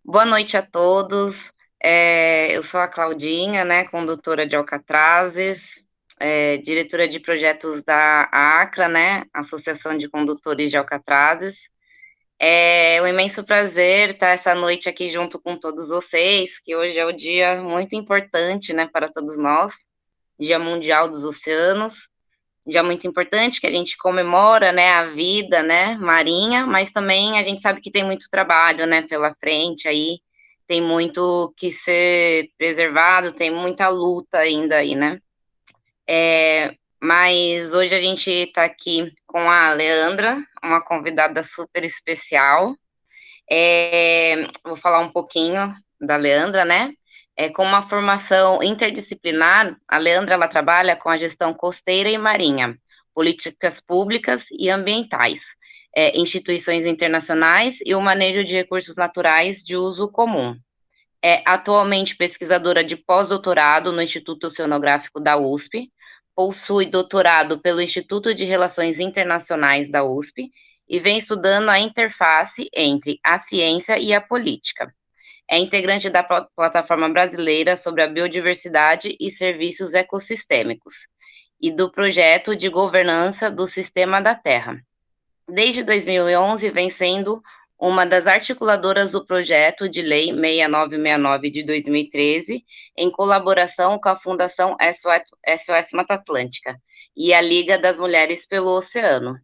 Boa noite a todos. Eu sou a Claudinha, né, condutora de Alcatrazes, diretora de projetos da ACRA, né, Associação de Condutores de Alcatrazes. É um imenso prazer estar essa noite aqui junto com todos vocês, que hoje é um dia muito importante, né, para todos nós, Dia Mundial dos Oceanos. Dia muito importante que a gente comemora, né, a vida, né, marinha, mas também a gente sabe que tem muito trabalho, né, pela frente aí, tem muito que ser preservado, tem muita luta ainda aí, né. Mas hoje a gente está aqui com a Leandra, uma convidada super especial. Vou falar um pouquinho da Leandra, né. Com uma formação interdisciplinar, a Leandra ela trabalha com a gestão costeira e marinha, políticas públicas e ambientais, instituições internacionais e o manejo de recursos naturais de uso comum. É atualmente pesquisadora de pós-doutorado no Instituto Oceanográfico da USP, possui doutorado pelo Instituto de Relações Internacionais da USP e vem estudando a interface entre a ciência e a política. É integrante da Plataforma Brasileira sobre a Biodiversidade e Serviços Ecossistêmicos e do projeto de governança do Sistema da Terra. Desde 2011, vem sendo uma das articuladoras do projeto de lei 6969 de 2013, em colaboração com a Fundação SOS Mata Atlântica e a Liga das Mulheres pelo Oceano.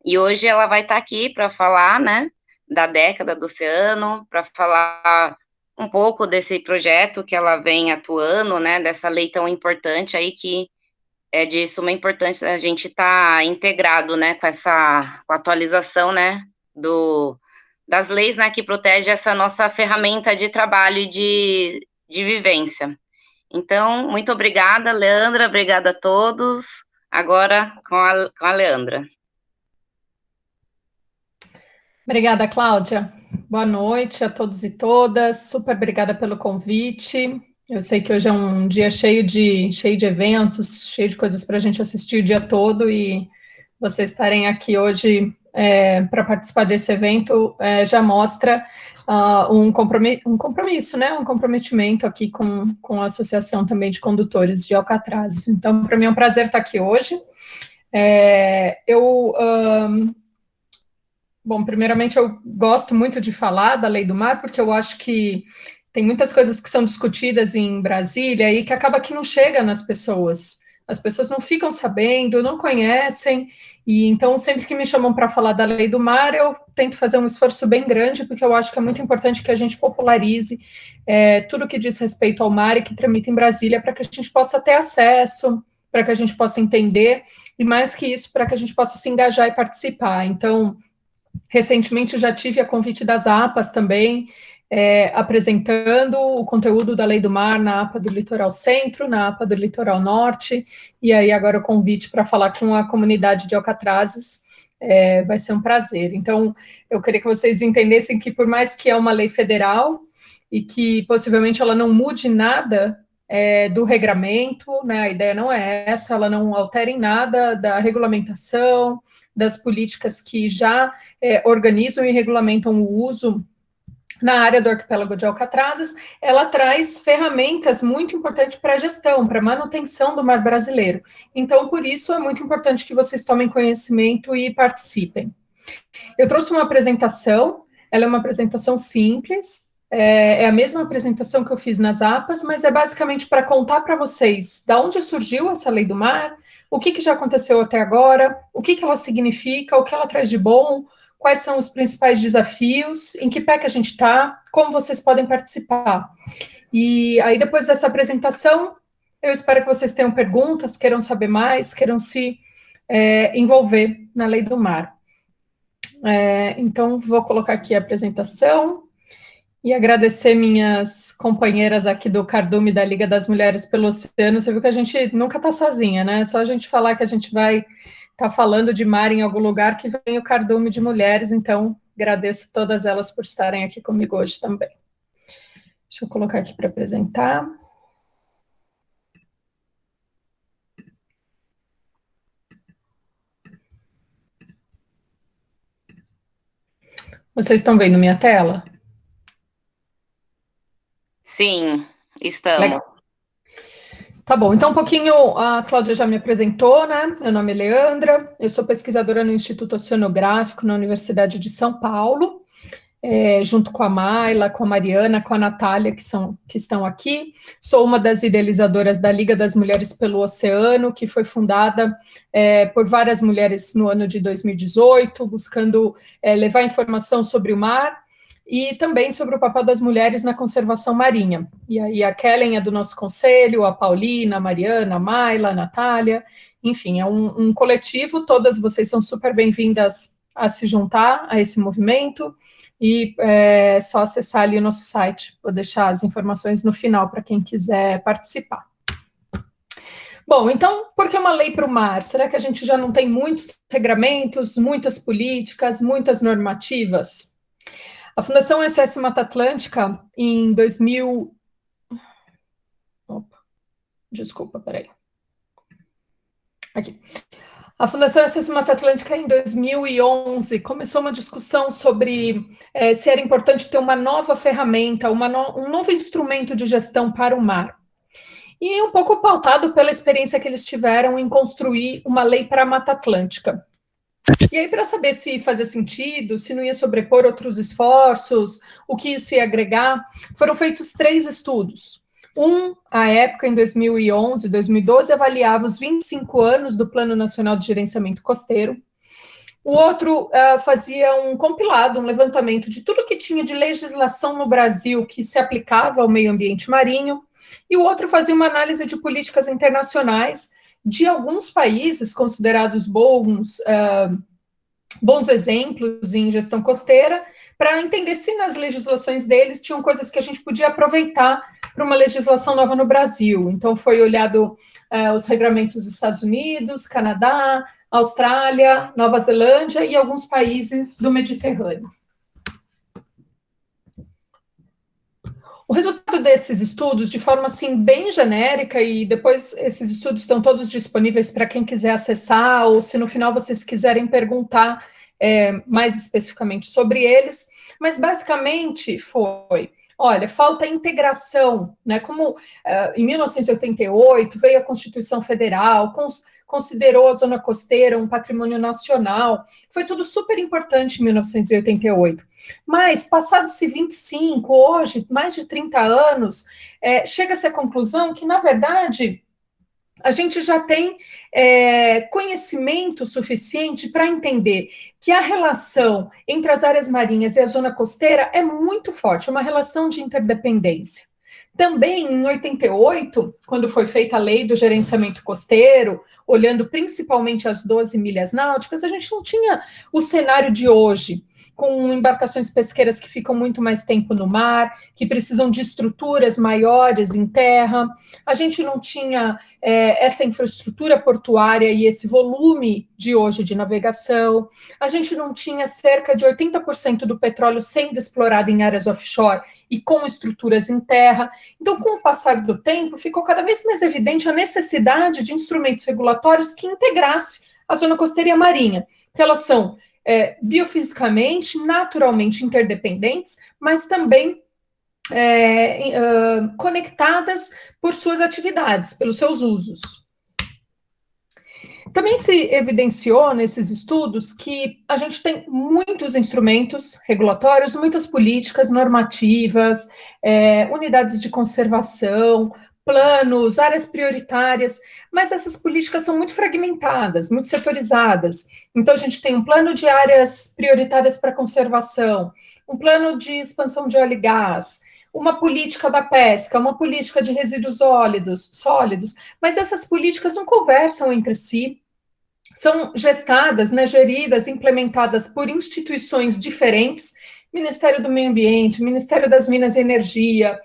E hoje ela vai estar aqui para falar, né, da década do oceano, para falar um pouco desse projeto que ela vem atuando, né, dessa lei tão importante aí que é de suma importância a gente estar integrado, né, com a atualização, né, das leis, né, que protege essa nossa ferramenta de trabalho e de vivência. Então, muito obrigada, Leandra, obrigada a todos. Agora com a Leandra. Obrigada, Cláudia. Boa noite a todos e todas. Super obrigada pelo convite. Eu sei que hoje é um dia cheio de eventos, cheio de coisas para a gente assistir o dia todo e vocês estarem aqui hoje para participar desse evento já mostra um compromisso, né? Um comprometimento aqui com a Associação também de Condutores de Alcatrazes. Então, para mim é um prazer estar aqui hoje. Eu Bom, primeiramente eu gosto muito de falar da Lei do Mar, porque eu acho que tem muitas coisas que são discutidas em Brasília e que acaba que não chega nas pessoas. As pessoas não ficam sabendo, não conhecem, e então sempre que me chamam para falar da Lei do Mar, eu tento fazer um esforço bem grande, porque eu acho que é muito importante que a gente popularize tudo que diz respeito ao mar e que tramita em Brasília, para que a gente possa ter acesso, para que a gente possa entender, e mais que isso, para que a gente possa se engajar e participar. Então, recentemente já tive a convite das APAs também, apresentando o conteúdo da Lei do Mar na APA do Litoral Centro, na APA do Litoral Norte, e aí agora o convite para falar com a comunidade de Alcatrazes. Vai ser um prazer. Então, eu queria que vocês entendessem que, por mais que é uma lei federal e que possivelmente ela não mude nada do regramento, né, a ideia não é essa, ela não altera em nada da regulamentação, das políticas que já organizam e regulamentam o uso na área do arquipélago de Alcatrazes, ela traz ferramentas muito importantes para a gestão, para a manutenção do mar brasileiro. Então, por isso, é muito importante que vocês tomem conhecimento e participem. Eu trouxe uma apresentação, ela é uma apresentação simples, a mesma apresentação que eu fiz nas APAs, mas é basicamente para contar para vocês da onde surgiu essa lei do mar, o que já aconteceu até agora, o que ela significa, o que ela traz de bom, quais são os principais desafios, em que pé que a gente está, como vocês podem participar. E aí, depois dessa apresentação, eu espero que vocês tenham perguntas, queiram saber mais, queiram se envolver na lei do mar. Então, vou colocar aqui a apresentação e agradecer minhas companheiras aqui do Cardume da Liga das Mulheres pelo Oceano. Você viu que a gente nunca está sozinha, né? É só a gente falar que a gente vai estar falando de mar em algum lugar que vem o Cardume de Mulheres. Então, agradeço todas elas por estarem aqui comigo hoje também. Deixa eu colocar aqui para apresentar. Vocês estão vendo minha tela? Sim, estamos. Legal. Tá bom, então um pouquinho, a Cláudia já me apresentou, né? Meu nome é Leandra, eu sou pesquisadora no Instituto Oceanográfico na Universidade de São Paulo, junto com a Mayla, com a Mariana, com a Natália, que estão aqui. Sou uma das idealizadoras da Liga das Mulheres pelo Oceano, que foi fundada por várias mulheres no ano de 2018, buscando levar informação sobre o mar, e também sobre o papel das mulheres na conservação marinha. E aí a Kellen é do nosso conselho, a Paulina, a Mariana, a Mayla, a Natália, enfim, é um coletivo, todas vocês são super bem-vindas a se juntar a esse movimento, e é só acessar ali o nosso site, vou deixar as informações no final para quem quiser participar. Bom, então, por que uma lei para o mar? Será que a gente já não tem muitos regramentos, muitas políticas, muitas normativas? A Fundação SOS Mata Atlântica, em 2000... Opa, desculpa, peraí. Aqui. A Fundação SOS Mata Atlântica, em 2011, começou uma discussão sobre se era importante ter uma nova ferramenta, um novo instrumento de gestão para o mar. E um pouco pautado pela experiência que eles tiveram em construir uma lei para a Mata Atlântica. E aí, para saber se fazia sentido, se não ia sobrepor outros esforços, o que isso ia agregar, foram feitos 3 estudos. À época, em 2011, 2012, avaliava os 25 anos do Plano Nacional de Gerenciamento Costeiro. O outro fazia um compilado, um levantamento de tudo que tinha de legislação no Brasil que se aplicava ao meio ambiente marinho. E o outro fazia uma análise de políticas internacionais de alguns países considerados bons exemplos em gestão costeira, para entender se nas legislações deles tinham coisas que a gente podia aproveitar para uma legislação nova no Brasil. Então, foi olhado os regramentos dos Estados Unidos, Canadá, Austrália, Nova Zelândia e alguns países do Mediterrâneo. O resultado desses estudos, de forma assim bem genérica, e depois esses estudos estão todos disponíveis para quem quiser acessar, ou se no final vocês quiserem perguntar mais especificamente sobre eles, mas basicamente foi, olha, falta integração, né? Como em 1988 veio a Constituição Federal, considerou a zona costeira um patrimônio nacional, foi tudo super importante em 1988. Mas, passados-se 25, hoje, mais de 30 anos, chega-se à conclusão que, na verdade, a gente já tem conhecimento suficiente para entender que a relação entre as áreas marinhas e a zona costeira é muito forte, é uma relação de interdependência. Também, em 88, quando foi feita a lei do gerenciamento costeiro, olhando principalmente as 12 milhas náuticas, a gente não tinha o cenário de hoje, com embarcações pesqueiras que ficam muito mais tempo no mar, que precisam de estruturas maiores em terra. A gente não tinha essa infraestrutura portuária e esse volume de hoje de navegação. A gente não tinha cerca de 80% do petróleo sendo explorado em áreas offshore e com estruturas em terra. Então, com o passar do tempo, ficou cada vez mais evidente a necessidade de instrumentos regulatórios que integrassem a zona costeira e a marinha, porque elas são biofisicamente, naturalmente interdependentes, mas também conectadas por suas atividades, pelos seus usos. Também se evidenciou nesses estudos que a gente tem muitos instrumentos regulatórios, muitas políticas normativas, unidades de conservação, planos, áreas prioritárias, mas essas políticas são muito fragmentadas, muito setorizadas. Então, a gente tem um plano de áreas prioritárias para conservação, um plano de expansão de óleo e gás, uma política da pesca, uma política de resíduos sólidos, mas essas políticas não conversam entre si, são gestadas, né, geridas, implementadas por instituições diferentes, Ministério do Meio Ambiente, Ministério das Minas e Energia,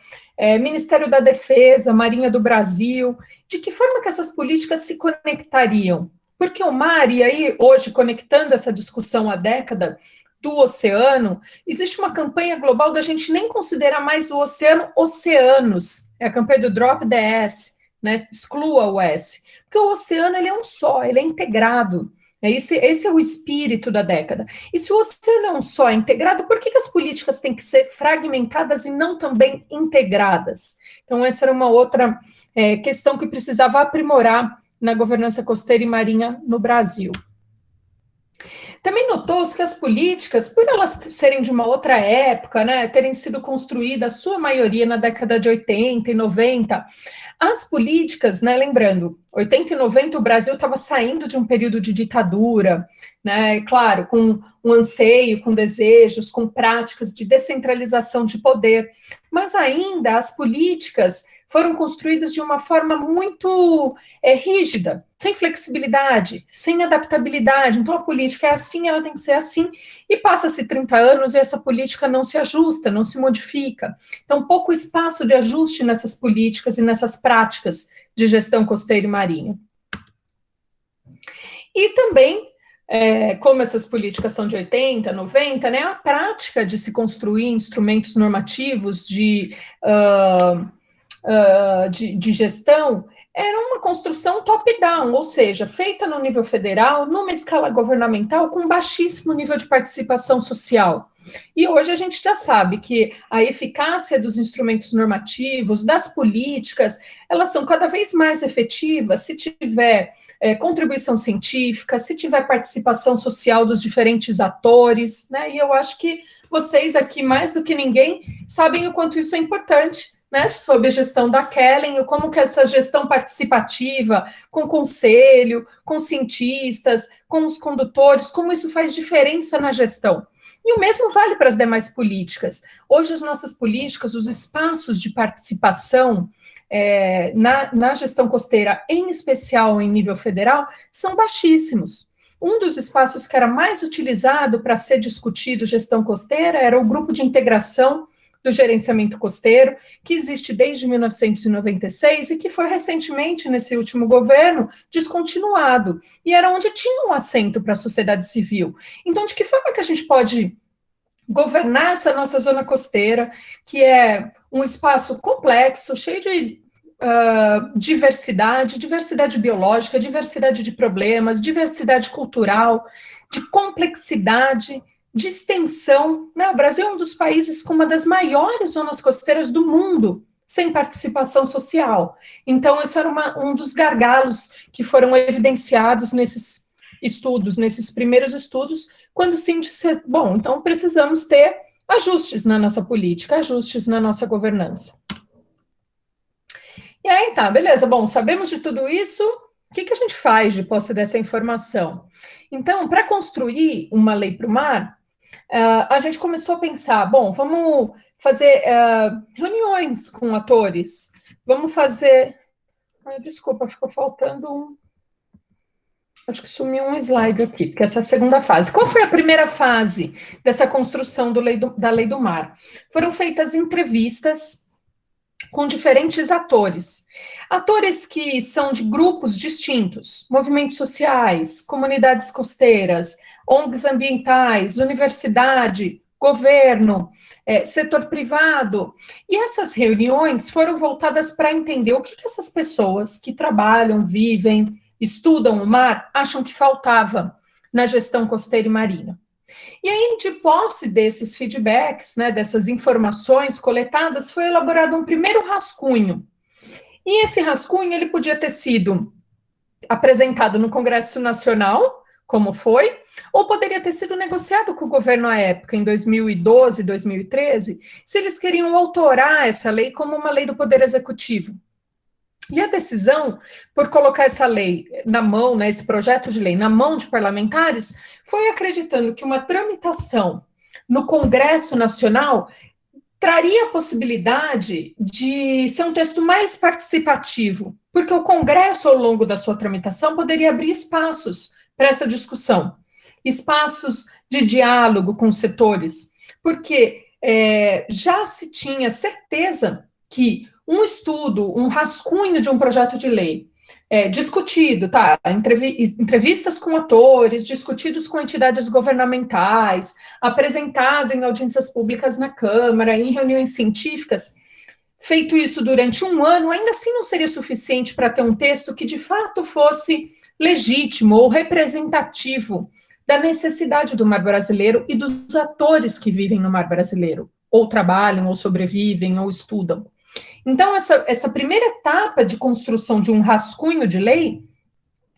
Ministério da Defesa, Marinha do Brasil. De que forma que essas políticas se conectariam? Porque o mar, e aí hoje, conectando essa discussão há década do oceano, existe uma campanha global da gente nem considerar mais o oceano oceanos, é a campanha do Drop the S, né, exclua o S, porque o oceano ele é um só, ele é integrado. Esse é o espírito da década. E se o oceano não só é integrado, por que as políticas têm que ser fragmentadas e não também integradas? Então, essa era uma outra questão que precisava aprimorar na governança costeira e marinha no Brasil. Também notou-se que as políticas, por elas serem de uma outra época, né, terem sido construídas, sua maioria na década de 80 e 90, as políticas, né, lembrando, 80 e 90 o Brasil estava saindo de um período de ditadura, né, claro, com um anseio, com desejos, com práticas de descentralização de poder, mas ainda as políticas foram construídas de uma forma muito rígida, sem flexibilidade, sem adaptabilidade. Então, a política é assim, ela tem que ser assim, e passa-se 30 anos e essa política não se ajusta, não se modifica. Então, pouco espaço de ajuste nessas políticas e nessas práticas de gestão costeira e marinha. E também, como essas políticas são de 80, 90, né, a prática de se construir instrumentos normativos de gestão era uma construção top-down, ou seja, feita no nível federal, numa escala governamental, com baixíssimo nível de participação social. E hoje a gente já sabe que a eficácia dos instrumentos normativos, das políticas, elas são cada vez mais efetivas se tiver contribuição científica, se tiver participação social dos diferentes atores, né? E eu acho que vocês aqui, mais do que ninguém, sabem o quanto isso é importante, né, sob a gestão da Kellen, como que essa gestão participativa, com conselho, com cientistas, com os condutores, como isso faz diferença na gestão. E o mesmo vale para as demais políticas. Hoje, as nossas políticas, os espaços de participação na gestão costeira, em especial em nível federal, são baixíssimos. Um dos espaços que era mais utilizado para ser discutido gestão costeira era o grupo de integração do gerenciamento costeiro, que existe desde 1996 e que foi recentemente, nesse último governo, descontinuado. E era onde tinha um assento para a sociedade civil. Então, de que forma que a gente pode governar essa nossa zona costeira, que é um espaço complexo, cheio de diversidade biológica, diversidade de problemas, diversidade cultural, de complexidade, de extensão, né? O Brasil é um dos países com uma das maiores zonas costeiras do mundo, sem participação social. Então, esse era um dos gargalos que foram evidenciados nesses estudos, nesses primeiros estudos, quando se disse, bom, então precisamos ter ajustes na nossa política, ajustes na nossa governança. E aí, tá, beleza, bom, sabemos de tudo isso, o que a gente faz de posse dessa informação? Então, para construir uma lei para o mar, a gente começou a pensar, bom, vamos fazer reuniões com atores, vamos fazer... desculpa, ficou faltando um... Acho que sumiu um slide aqui, porque essa é a segunda fase. Qual foi a primeira fase dessa construção da Lei do Mar? Foram feitas entrevistas com diferentes atores. Atores que são de grupos distintos, movimentos sociais, comunidades costeiras, ONGs ambientais, universidade, governo, setor privado. E essas reuniões foram voltadas para entender o que essas pessoas que trabalham, vivem, estudam o mar, acham que faltava na gestão costeira e marinha. E aí, de posse desses feedbacks, né, dessas informações coletadas, foi elaborado um primeiro rascunho. E esse rascunho, ele podia ter sido apresentado no Congresso Nacional, como foi, ou poderia ter sido negociado com o governo à época, em 2012, 2013, se eles queriam autorar essa lei como uma lei do Poder Executivo. E a decisão por colocar essa lei na mão, né, esse projeto de lei na mão de parlamentares, foi acreditando que uma tramitação no Congresso Nacional traria a possibilidade de ser um texto mais participativo, porque o Congresso, ao longo da sua tramitação, poderia abrir espaços para essa discussão, espaços de diálogo com os setores, porque já se tinha certeza que um estudo, um rascunho de um projeto de lei discutido, tá? Entrevistas com atores, discutidos com entidades governamentais, apresentado em audiências públicas na Câmara, em reuniões científicas, feito isso durante um ano, ainda assim não seria suficiente para ter um texto que de fato fosse legítimo ou representativo da necessidade do mar brasileiro e dos atores que vivem no mar brasileiro, ou trabalham, ou sobrevivem, ou estudam. Então, essa primeira etapa de construção de um rascunho de lei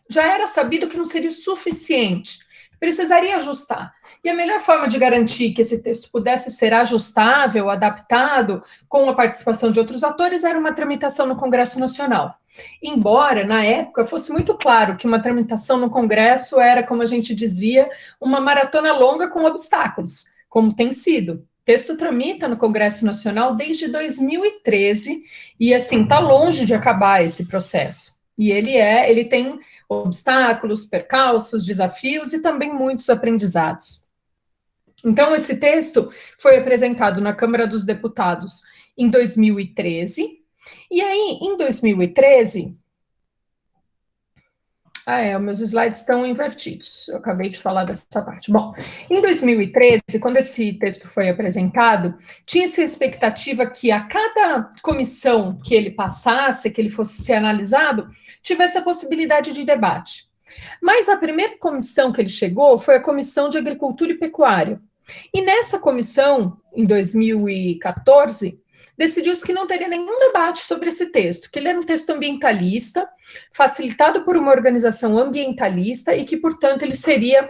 já era sabido que não seria suficiente, precisaria ajustar. E a melhor forma de garantir que esse texto pudesse ser ajustável, adaptado, com a participação de outros atores, era uma tramitação no Congresso Nacional. Embora, na época, fosse muito claro que uma tramitação no Congresso era, como a gente dizia, uma maratona longa com obstáculos, como tem sido. O texto tramita no Congresso Nacional desde 2013 e, assim, está longe de acabar esse processo. E ele tem obstáculos, percalços, desafios e também muitos aprendizados. Então, esse texto foi apresentado na Câmara dos Deputados em 2013, e aí, em 2013... meus slides estão invertidos, eu acabei de falar dessa parte. Bom, em 2013, quando esse texto foi apresentado, tinha-se a expectativa que a cada comissão que ele passasse, que ele fosse ser analisado, tivesse a possibilidade de debate. Mas a primeira comissão que ele chegou foi a Comissão de Agricultura e Pecuária. E nessa comissão, em 2014, decidiu-se que não teria nenhum debate sobre esse texto, que ele era um texto ambientalista, facilitado por uma organização ambientalista e que, portanto, ele seria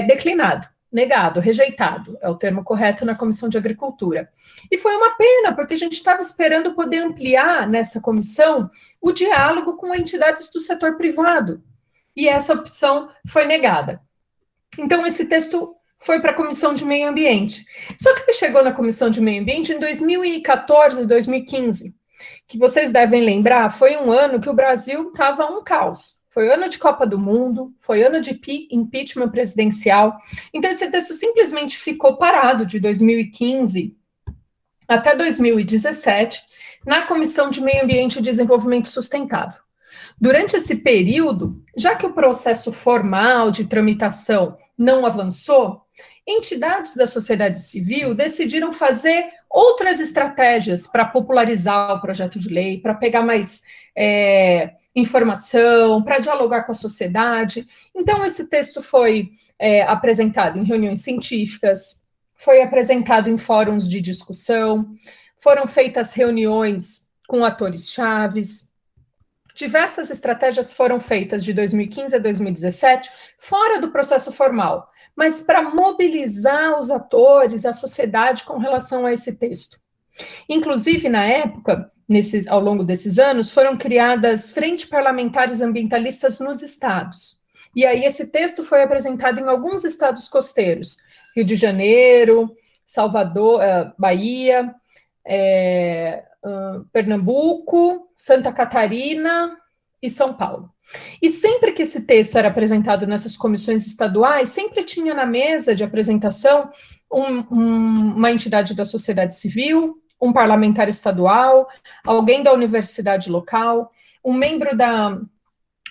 declinado, negado, rejeitado, é o termo correto na Comissão de Agricultura. E foi uma pena, porque a gente estava esperando poder ampliar nessa comissão o diálogo com entidades do setor privado, e essa opção foi negada. Então, esse texto foi para a Comissão de Meio Ambiente. Só que ele chegou na Comissão de Meio Ambiente em 2014, 2015, que vocês devem lembrar, foi um ano que o Brasil estava um caos. Foi ano de Copa do Mundo, foi ano de impeachment presidencial. Então, esse texto simplesmente ficou parado de 2015 até 2017 na Comissão de Meio Ambiente e Desenvolvimento Sustentável. Durante esse período, já que o processo formal de tramitação não avançou, entidades da sociedade civil decidiram fazer outras estratégias para popularizar o projeto de lei, para pegar mais informação, para dialogar com a sociedade. Então, esse texto foi apresentado em reuniões científicas, foi apresentado em fóruns de discussão, foram feitas reuniões com atores chaves. Diversas estratégias foram feitas de 2015 a 2017, fora do processo formal, mas para mobilizar os atores, a sociedade com relação a esse texto. Inclusive, na época, ao longo desses anos, foram criadas frentes parlamentares ambientalistas nos estados. E aí esse texto foi apresentado em alguns estados costeiros, Rio de Janeiro, Salvador, Bahia, Pernambuco, Santa Catarina e São Paulo. E sempre que esse texto era apresentado nessas comissões estaduais, sempre tinha na mesa de apresentação uma entidade da sociedade civil, um parlamentar estadual, alguém da universidade local, um membro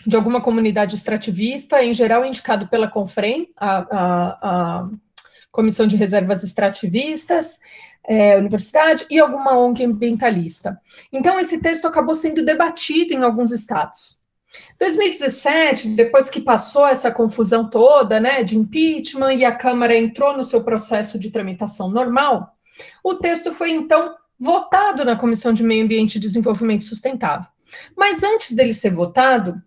de alguma comunidade extrativista, em geral indicado pela CONFREM, a Comissão de Reservas Extrativistas, universidade, e alguma ONG ambientalista. Então, esse texto acabou sendo debatido em alguns estados. 2017, depois que passou essa confusão toda, né, de impeachment, e a Câmara entrou no seu processo de tramitação normal, o texto foi, então, votado na Comissão de Meio Ambiente e Desenvolvimento Sustentável. Mas antes dele ser votado,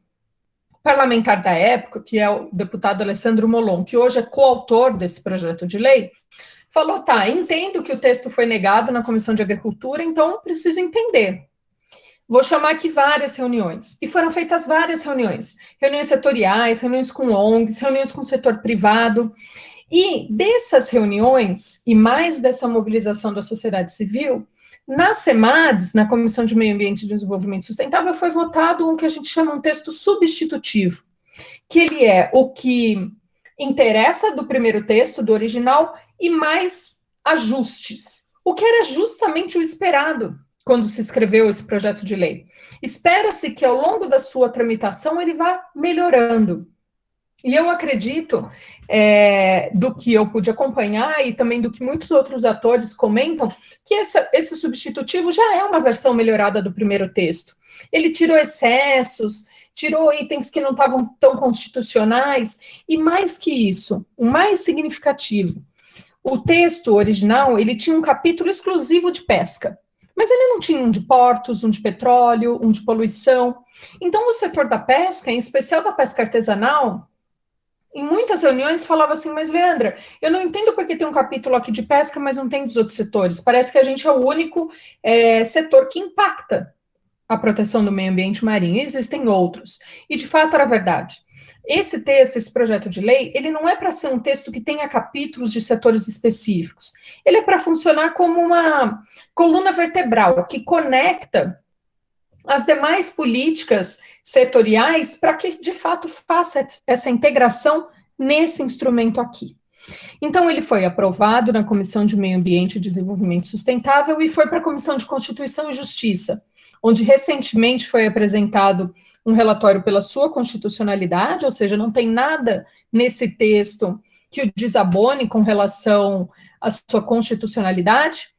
o parlamentar da época, que é o deputado Alessandro Molon, que hoje é coautor desse projeto de lei, falou, entendo que o texto foi negado na Comissão de Agricultura, então preciso entender. Vou chamar aqui várias reuniões. E foram feitas várias reuniões. Reuniões setoriais, reuniões com ONGs, reuniões com o setor privado. E dessas reuniões, e mais dessa mobilização da sociedade civil, na CEMADES, na Comissão de Meio Ambiente e Desenvolvimento Sustentável, foi votado um que a gente chama um texto substitutivo, que ele é o que interessa do primeiro texto, do original, e mais ajustes, o que era justamente o esperado quando se escreveu esse projeto de lei. Espera-se que, ao longo da sua tramitação, ele vá melhorando. E eu acredito, do que eu pude acompanhar e também do que muitos outros atores comentam, que esse substitutivo já é uma versão melhorada do primeiro texto. Ele tirou excessos, tirou itens que não estavam tão constitucionais, e mais que isso, o mais significativo, o texto original, ele tinha um capítulo exclusivo de pesca, mas ele não tinha um de portos, um de petróleo, um de poluição. Então, o setor da pesca, em especial da pesca artesanal, em muitas reuniões falava assim, mas Leandra, eu não entendo porque tem um capítulo aqui de pesca, mas não tem dos outros setores. Parece que a gente é o único setor que impacta a proteção do meio ambiente marinho. E existem outros. E, de fato, era verdade. Esse texto, esse projeto de lei, ele não é para ser um texto que tenha capítulos de setores específicos. Ele é para funcionar como uma coluna vertebral que conecta as demais políticas setoriais para que, de fato, faça essa integração nesse instrumento aqui. Então, ele foi aprovado na Comissão de Meio Ambiente e Desenvolvimento Sustentável e foi para a Comissão de Constituição e Justiça, onde recentemente foi apresentado um relatório pela sua constitucionalidade, ou seja, não tem nada nesse texto que o desabone com relação à sua constitucionalidade,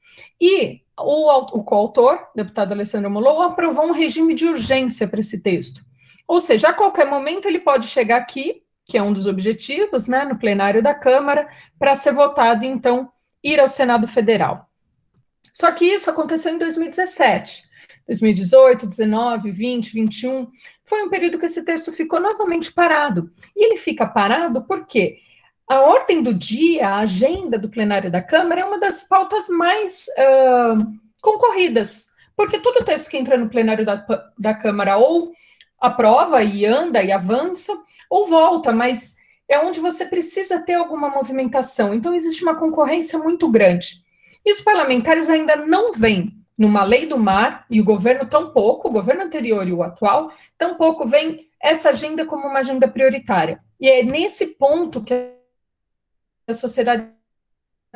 e o coautor, o deputado Alessandro Molon, aprovou um regime de urgência para esse texto. Ou seja, a qualquer momento ele pode chegar aqui, que é um dos objetivos, né, no plenário da Câmara, para ser votado e, então, ir ao Senado Federal. Só que isso aconteceu em 2017. 2018, 19, 20, 21, foi um período que esse texto ficou novamente parado. E ele fica parado porque a ordem do dia, a agenda do plenário da Câmara é uma das pautas mais concorridas, porque todo texto que entra no plenário da Câmara ou aprova e anda e avança, ou volta, mas é onde você precisa ter alguma movimentação. Então, existe uma concorrência muito grande. E os parlamentares ainda não veem numa lei do mar, e o governo tampouco, o governo anterior e o atual, tampouco veem essa agenda como uma agenda prioritária. E é nesse ponto que a sociedade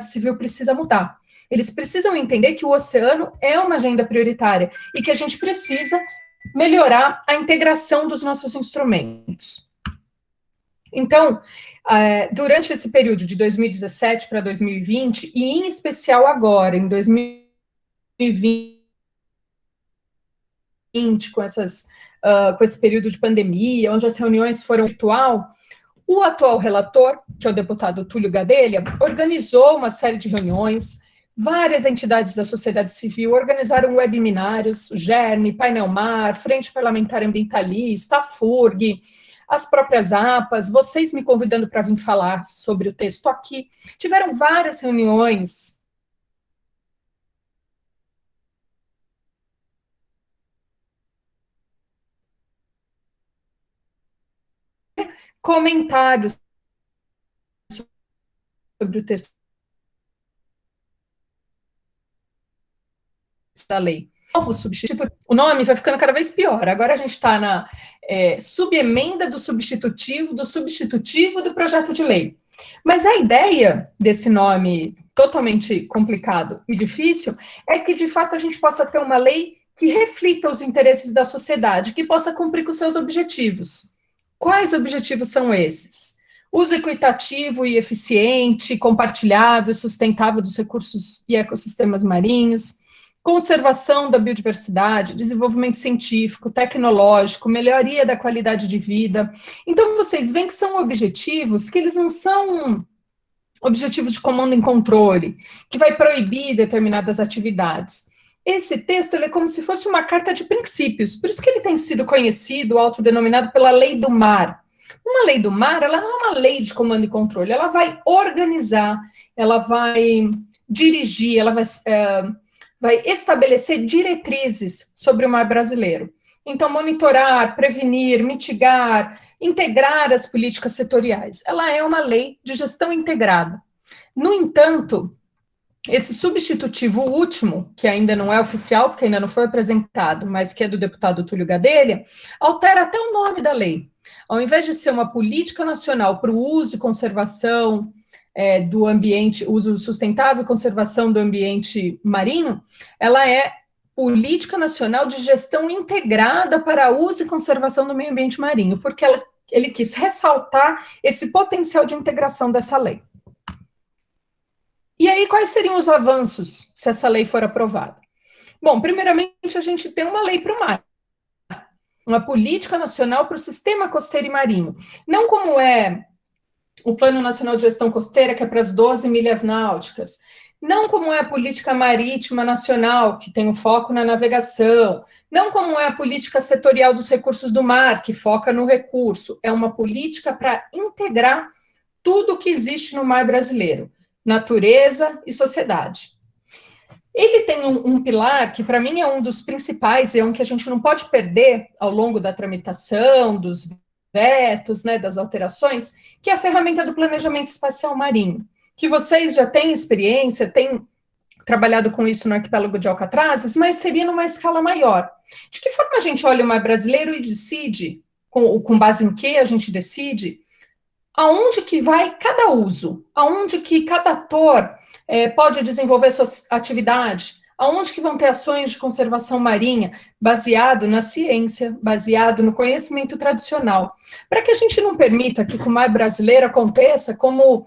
civil precisa mudar. Eles precisam entender que o oceano é uma agenda prioritária e que a gente precisa melhorar a integração dos nossos instrumentos. Então, durante esse período de 2017 para 2020, e em especial agora, em 2020, com esse período de pandemia, onde as reuniões foram virtual, o atual relator, que é o deputado Túlio Gadelha, organizou uma série de reuniões, várias entidades da sociedade civil organizaram webinários, o GERN, Painel Mar, Frente Parlamentar Ambientalista, a FURG, as próprias APAs, vocês me convidando para vir falar sobre o texto aqui. Tiveram várias reuniões. Comentários sobre o texto da lei. Novo substituto, o nome vai ficando cada vez pior. Agora a gente está na subemenda do substitutivo do projeto de lei. Mas a ideia desse nome totalmente complicado e difícil é que, de fato, a gente possa ter uma lei que reflita os interesses da sociedade, que possa cumprir com seus objetivos. Quais objetivos são esses? Uso equitativo e eficiente, compartilhado e sustentável dos recursos e ecossistemas marinhos, conservação da biodiversidade, desenvolvimento científico, tecnológico, melhoria da qualidade de vida. Então, vocês veem que são objetivos que eles não são objetivos de comando e controle, que vai proibir determinadas atividades. Esse texto ele é como se fosse uma carta de princípios, por isso que ele tem sido conhecido, autodenominado pela Lei do Mar. Uma lei do mar, ela não é uma lei de comando e controle, ela vai organizar, ela vai dirigir, ela vai estabelecer diretrizes sobre o mar brasileiro. Então, monitorar, prevenir, mitigar, integrar as políticas setoriais. Ela é uma lei de gestão integrada. No entanto, esse substitutivo último, que ainda não é oficial, porque ainda não foi apresentado, mas que é do deputado Túlio Gadelha, altera até o nome da lei. Ao invés de ser uma política nacional para o uso e conservação do ambiente, uso sustentável e conservação do ambiente marinho, ela é Política Nacional de Gestão Integrada para Uso e Conservação do Meio Ambiente Marinho, porque ele quis ressaltar esse potencial de integração dessa lei. E aí, quais seriam os avanços se essa lei for aprovada? Bom, primeiramente, a gente tem uma lei para o mar. uma política nacional para o sistema costeiro e marinho. Não como é o Plano Nacional de Gestão Costeira, que é para as 12 milhas náuticas. Não como é a política marítima nacional, que tem o foco na navegação. Não como é a política setorial dos recursos do mar, que foca no recurso. É uma política para integrar tudo que existe no mar brasileiro, natureza e sociedade. Ele tem um pilar que, para mim, é um dos principais, é um que a gente não pode perder ao longo da tramitação, dos vetos, né, das alterações, que é a ferramenta do planejamento espacial marinho, que vocês já têm experiência, têm trabalhado com isso no arquipélago de Alcatrazes, mas seria numa escala maior. De que forma a gente olha o mar brasileiro e decide, com base em que a gente decide, aonde que vai cada uso, aonde que cada ator pode desenvolver sua atividade, aonde que vão ter ações de conservação marinha, baseado na ciência, baseado no conhecimento tradicional, para que a gente não permita que com o mar brasileiro aconteça como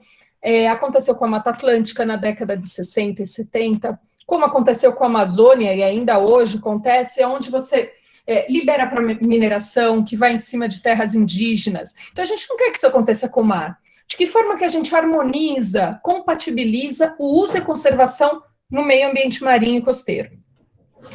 aconteceu com a Mata Atlântica na década de 60 e 70, como aconteceu com a Amazônia e ainda hoje acontece, onde você libera para mineração, que vai em cima de terras indígenas. Então, a gente não quer que isso aconteça com o mar. De que forma que a gente harmoniza, compatibiliza o uso e conservação no meio ambiente marinho e costeiro?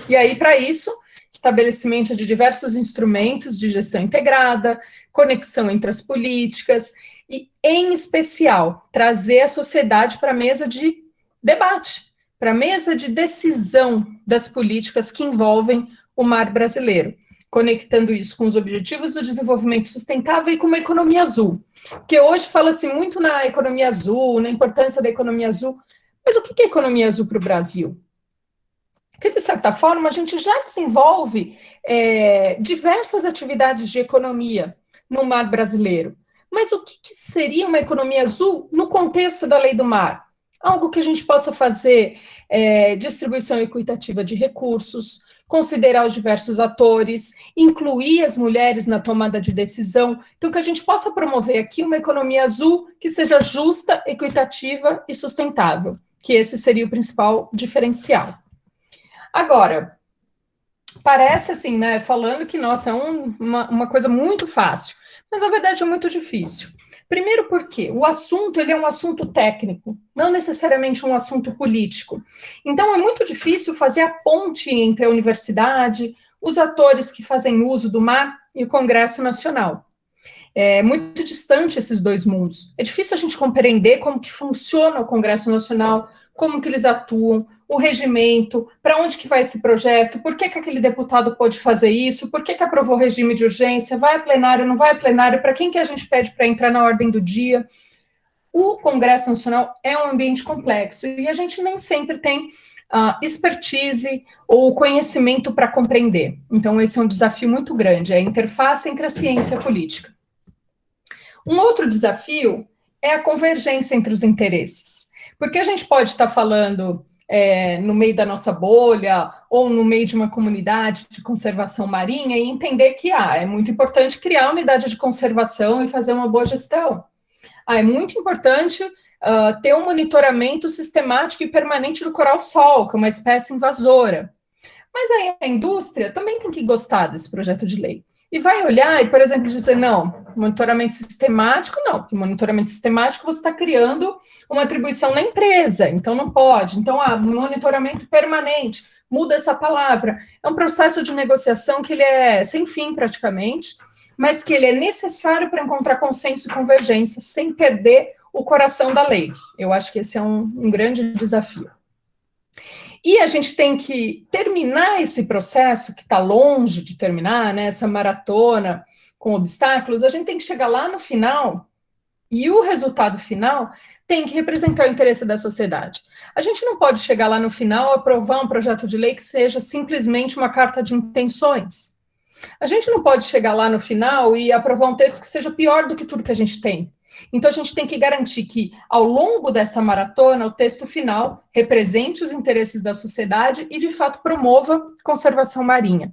E aí, para isso, estabelecimento de diversos instrumentos de gestão integrada, conexão entre as políticas e, em especial, trazer a sociedade para a mesa de debate, para a mesa de decisão das políticas que envolvem o mar brasileiro, conectando isso com os objetivos do desenvolvimento sustentável e com uma economia azul. Porque hoje fala-se muito na economia azul, na importância da economia azul, mas o que é economia azul para o Brasil? Porque, de certa forma, a gente já desenvolve diversas atividades de economia no mar brasileiro. Mas o que seria uma economia azul no contexto da Lei do Mar? Algo que a gente possa fazer distribuição equitativa de recursos, considerar os diversos atores, incluir as mulheres na tomada de decisão, então que a gente possa promover aqui uma economia azul que seja justa, equitativa e sustentável, que esse seria o principal diferencial. Agora, parece assim, né, falando que, nossa, é uma coisa muito fácil, mas na verdade é muito difícil. Primeiro porque o assunto, ele é um assunto técnico, não necessariamente um assunto político. Então, é muito difícil fazer a ponte entre a universidade, os atores que fazem uso do mar e o Congresso Nacional. É muito distante esses dois mundos. É difícil a gente compreender como que funciona o Congresso Nacional, como que eles atuam, o regimento, para onde que vai esse projeto, por que aquele deputado pode fazer isso, por que aprovou o regime de urgência, vai a plenário, não vai a plenário, para quem que a gente pede para entrar na ordem do dia. O Congresso Nacional é um ambiente complexo e a gente nem sempre tem expertise ou conhecimento para compreender. Então, esse é um desafio muito grande, é a interface entre a ciência e a política. Um outro desafio é a convergência entre os interesses. Porque a gente pode estar falando no meio da nossa bolha ou no meio de uma comunidade de conservação marinha e entender que é muito importante criar unidade de conservação e fazer uma boa gestão. É muito importante ter um monitoramento sistemático e permanente do coral-sol, que é uma espécie invasora. Mas aí a indústria também tem que gostar desse projeto de lei. E vai olhar e, por exemplo, dizer, não, monitoramento sistemático, não, porque monitoramento sistemático você está criando uma atribuição na empresa, então não pode. Então, monitoramento permanente, muda essa palavra. É um processo de negociação que ele é sem fim, praticamente, mas que ele é necessário para encontrar consenso e convergência, sem perder o coração da lei. Eu acho que esse é um grande desafio. E a gente tem que terminar esse processo, que está longe de terminar, né, essa maratona com obstáculos, a gente tem que chegar lá no final, e o resultado final tem que representar o interesse da sociedade. A gente não pode chegar lá no final e aprovar um projeto de lei que seja simplesmente uma carta de intenções. A gente não pode chegar lá no final e aprovar um texto que seja pior do que tudo que a gente tem. Então, a gente tem que garantir que, ao longo dessa maratona, o texto final represente os interesses da sociedade e, de fato, promova conservação marinha.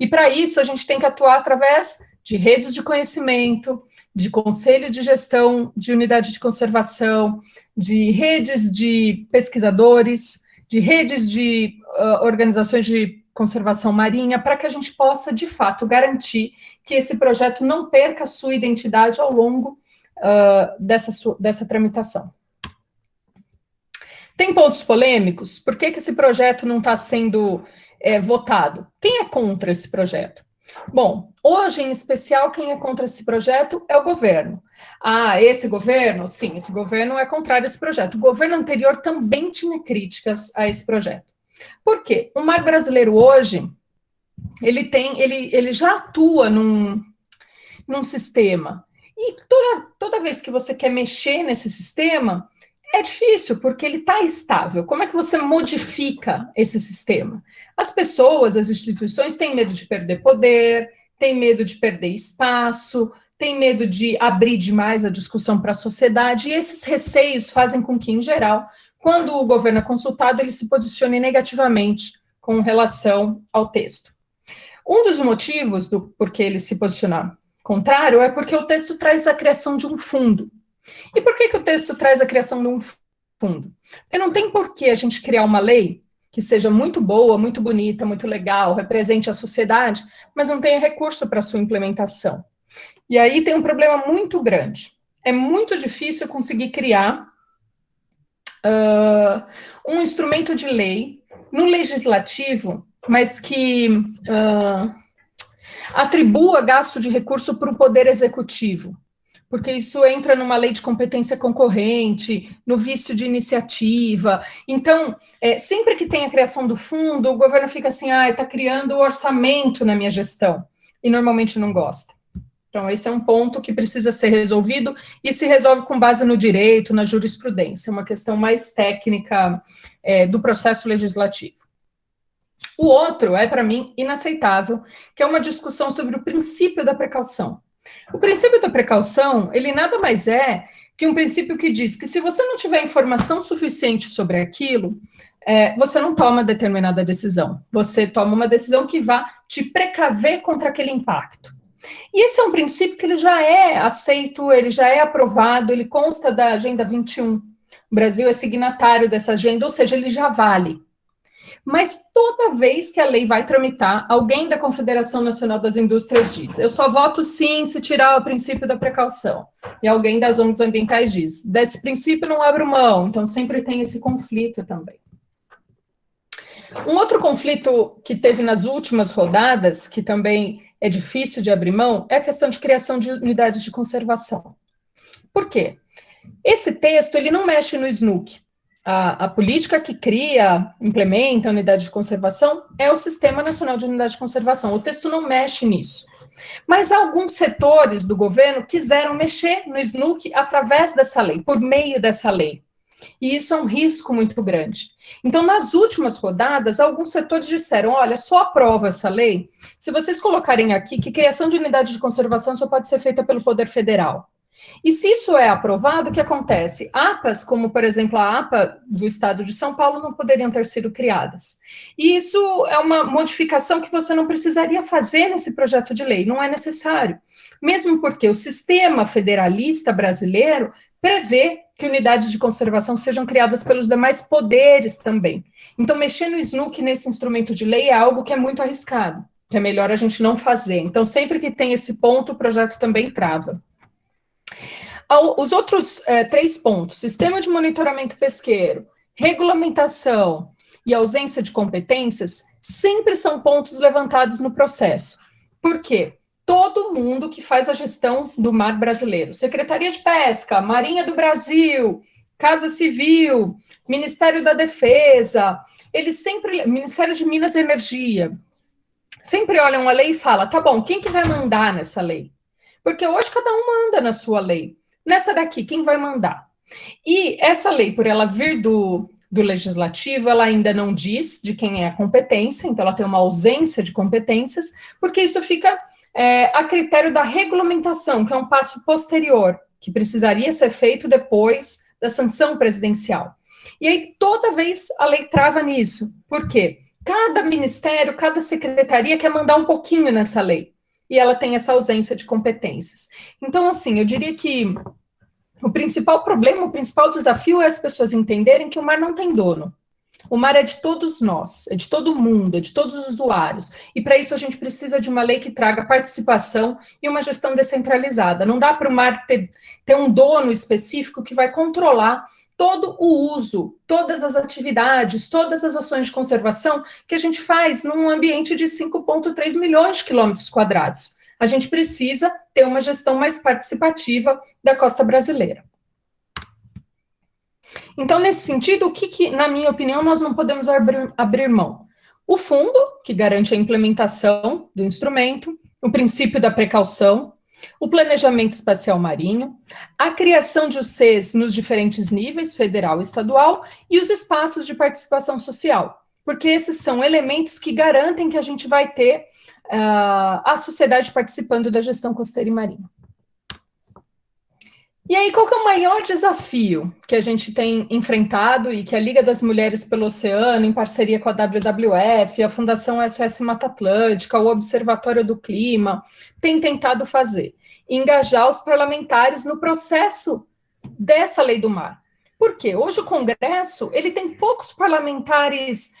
E, para isso, a gente tem que atuar através de redes de conhecimento, de conselhos de gestão de unidade de conservação, de redes de pesquisadores, de redes de organizações de conservação marinha, para que a gente possa, de fato, garantir que esse projeto não perca a sua identidade ao longo dessa tramitação. Tem pontos polêmicos? Por que esse projeto não está sendo votado? Quem é contra esse projeto? Bom, hoje, em especial, quem é contra esse projeto é o governo. Esse governo? Sim, esse governo é contrário a esse projeto. O governo anterior também tinha críticas a esse projeto. Por quê? O mar brasileiro hoje, ele já atua num sistema. E toda vez que você quer mexer nesse sistema, é difícil, porque ele está estável. Como é que você modifica esse sistema? As pessoas, as instituições têm medo de perder poder, têm medo de perder espaço, têm medo de abrir demais a discussão para a sociedade, e esses receios fazem com que, em geral, quando o governo é consultado, ele se posicione negativamente com relação ao texto. Um dos motivos por que ele se posiciona contrário é porque o texto traz a criação de um fundo. E por que o texto traz a criação de um fundo? Porque não tem por que a gente criar uma lei que seja muito boa, muito bonita, muito legal, represente a sociedade, mas não tenha recurso para sua implementação. E aí tem um problema muito grande. É muito difícil conseguir criar um instrumento de lei no legislativo, mas que atribua gasto de recurso para o poder executivo, porque isso entra numa lei de competência concorrente, no vício de iniciativa. Então, sempre que tem a criação do fundo, o governo fica assim, está criando orçamento na minha gestão, e normalmente não gosta. Então, esse é um ponto que precisa ser resolvido, e se resolve com base no direito, na jurisprudência, é uma questão mais técnica do processo legislativo. O outro é, para mim, inaceitável, que é uma discussão sobre o princípio da precaução. O princípio da precaução, ele nada mais é que um princípio que diz que se você não tiver informação suficiente sobre aquilo, você não toma determinada decisão. Você toma uma decisão que vá te precaver contra aquele impacto. E esse é um princípio que ele já é aceito, ele já é aprovado, ele consta da Agenda 21. O Brasil é signatário dessa agenda, ou seja, ele já vale. Mas toda vez que a lei vai tramitar, alguém da Confederação Nacional das Indústrias diz, eu só voto sim se tirar o princípio da precaução. E alguém das ONGs ambientais diz, desse princípio não abro mão. Então sempre tem esse conflito também. Um outro conflito que teve nas últimas rodadas, que também é difícil de abrir mão, é a questão de criação de unidades de conservação. Por quê? Esse texto, ele não mexe no SNUC. A política que cria, implementa a unidade de conservação é o Sistema Nacional de Unidade de Conservação. O texto não mexe nisso. Mas alguns setores do governo quiseram mexer no SNUC através dessa lei, por meio dessa lei. E isso é um risco muito grande. Então, nas últimas rodadas, alguns setores disseram, olha, só aprova essa lei se vocês colocarem aqui que criação de unidade de conservação só pode ser feita pelo Poder Federal. E se isso é aprovado, o que acontece? APAs, como, por exemplo, a APA do Estado de São Paulo, não poderiam ter sido criadas. E isso é uma modificação que você não precisaria fazer nesse projeto de lei, não é necessário. Mesmo porque o sistema federalista brasileiro prevê que unidades de conservação sejam criadas pelos demais poderes também. Então, mexer no SNUC nesse instrumento de lei é algo que é muito arriscado, que é melhor a gente não fazer. Então, sempre que tem esse ponto, o projeto também trava. Os outros 3 pontos, sistema de monitoramento pesqueiro, regulamentação e ausência de competências, sempre são pontos levantados no processo. Por quê? Todo mundo que faz a gestão do mar brasileiro, Secretaria de Pesca, Marinha do Brasil, Casa Civil, Ministério da Defesa, Ministério de Minas e Energia, sempre olham a lei e falam, tá bom, quem que vai mandar nessa lei? Porque hoje cada um manda na sua lei. Nessa daqui, quem vai mandar? E essa lei, por ela vir do legislativo, ela ainda não diz de quem é a competência, então ela tem uma ausência de competências, porque isso fica a critério da regulamentação, que é um passo posterior, que precisaria ser feito depois da sanção presidencial. E aí, toda vez a lei trava nisso. Por quê? Cada ministério, cada secretaria quer mandar um pouquinho nessa lei. E ela tem essa ausência de competências. Então, assim, eu diria que o principal problema, o principal desafio é as pessoas entenderem que o mar não tem dono. O mar é de todos nós, é de todo mundo, é de todos os usuários. E para isso a gente precisa de uma lei que traga participação e uma gestão descentralizada. Não dá para o mar ter um dono específico que vai controlar todo o uso, todas as atividades, todas as ações de conservação que a gente faz num ambiente de 5,3 milhões de quilômetros quadrados. A gente precisa ter uma gestão mais participativa da costa brasileira. Então, nesse sentido, o que na minha opinião, nós não podemos abrir mão? O fundo, que garante a implementação do instrumento, o princípio da precaução, o planejamento espacial marinho, a criação de UCs nos diferentes níveis, federal e estadual, e os espaços de participação social, porque esses são elementos que garantem que a gente vai ter a sociedade participando da gestão costeira e marinha. E aí, qual que é o maior desafio que a gente tem enfrentado e que a Liga das Mulheres pelo Oceano, em parceria com a WWF, a Fundação SOS Mata Atlântica, o Observatório do Clima, tem tentado fazer? Engajar os parlamentares no processo dessa lei do mar. Por quê? Hoje o Congresso, ele tem poucos parlamentares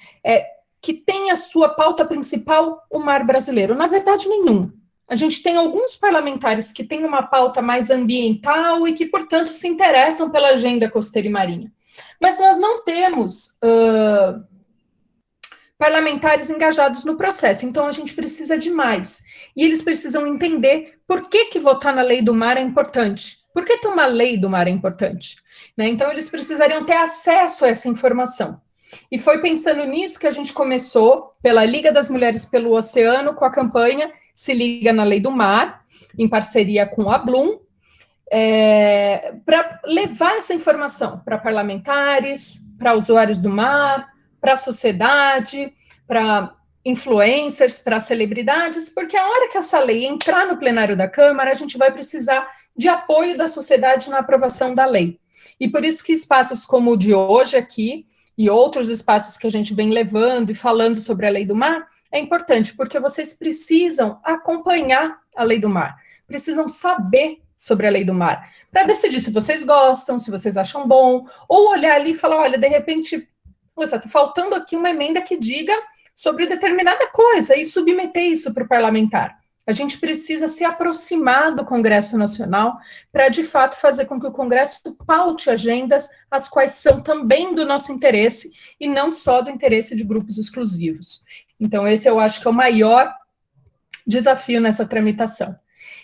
que têm a sua pauta principal o mar brasileiro. Na verdade, nenhum. A gente tem alguns parlamentares que têm uma pauta mais ambiental e que, portanto, se interessam pela agenda costeira e marinha. Mas nós não temos parlamentares engajados no processo, então a gente precisa de mais. E eles precisam entender por que votar na lei do mar é importante. Por que ter uma lei do mar é importante? Né? Então, eles precisariam ter acesso a essa informação. E foi pensando nisso que a gente começou, pela Liga das Mulheres pelo Oceano, com a campanha Se Liga na Lei do Mar, em parceria com a Bloom, para levar essa informação para parlamentares, para usuários do mar, para a sociedade, para influencers, para celebridades, porque a hora que essa lei entrar no plenário da Câmara, a gente vai precisar de apoio da sociedade na aprovação da lei. E por isso que espaços como o de hoje aqui, e outros espaços que a gente vem levando e falando sobre a lei do mar, é importante, porque vocês precisam acompanhar a lei do mar, precisam saber sobre a lei do mar, para decidir se vocês gostam, se vocês acham bom, ou olhar ali e falar, olha, de repente, está faltando aqui uma emenda que diga sobre determinada coisa e submeter isso para o parlamentar. A gente precisa se aproximar do Congresso Nacional para, de fato, fazer com que o Congresso paute agendas as quais são também do nosso interesse e não só do interesse de grupos exclusivos. Então, esse eu acho que é o maior desafio nessa tramitação.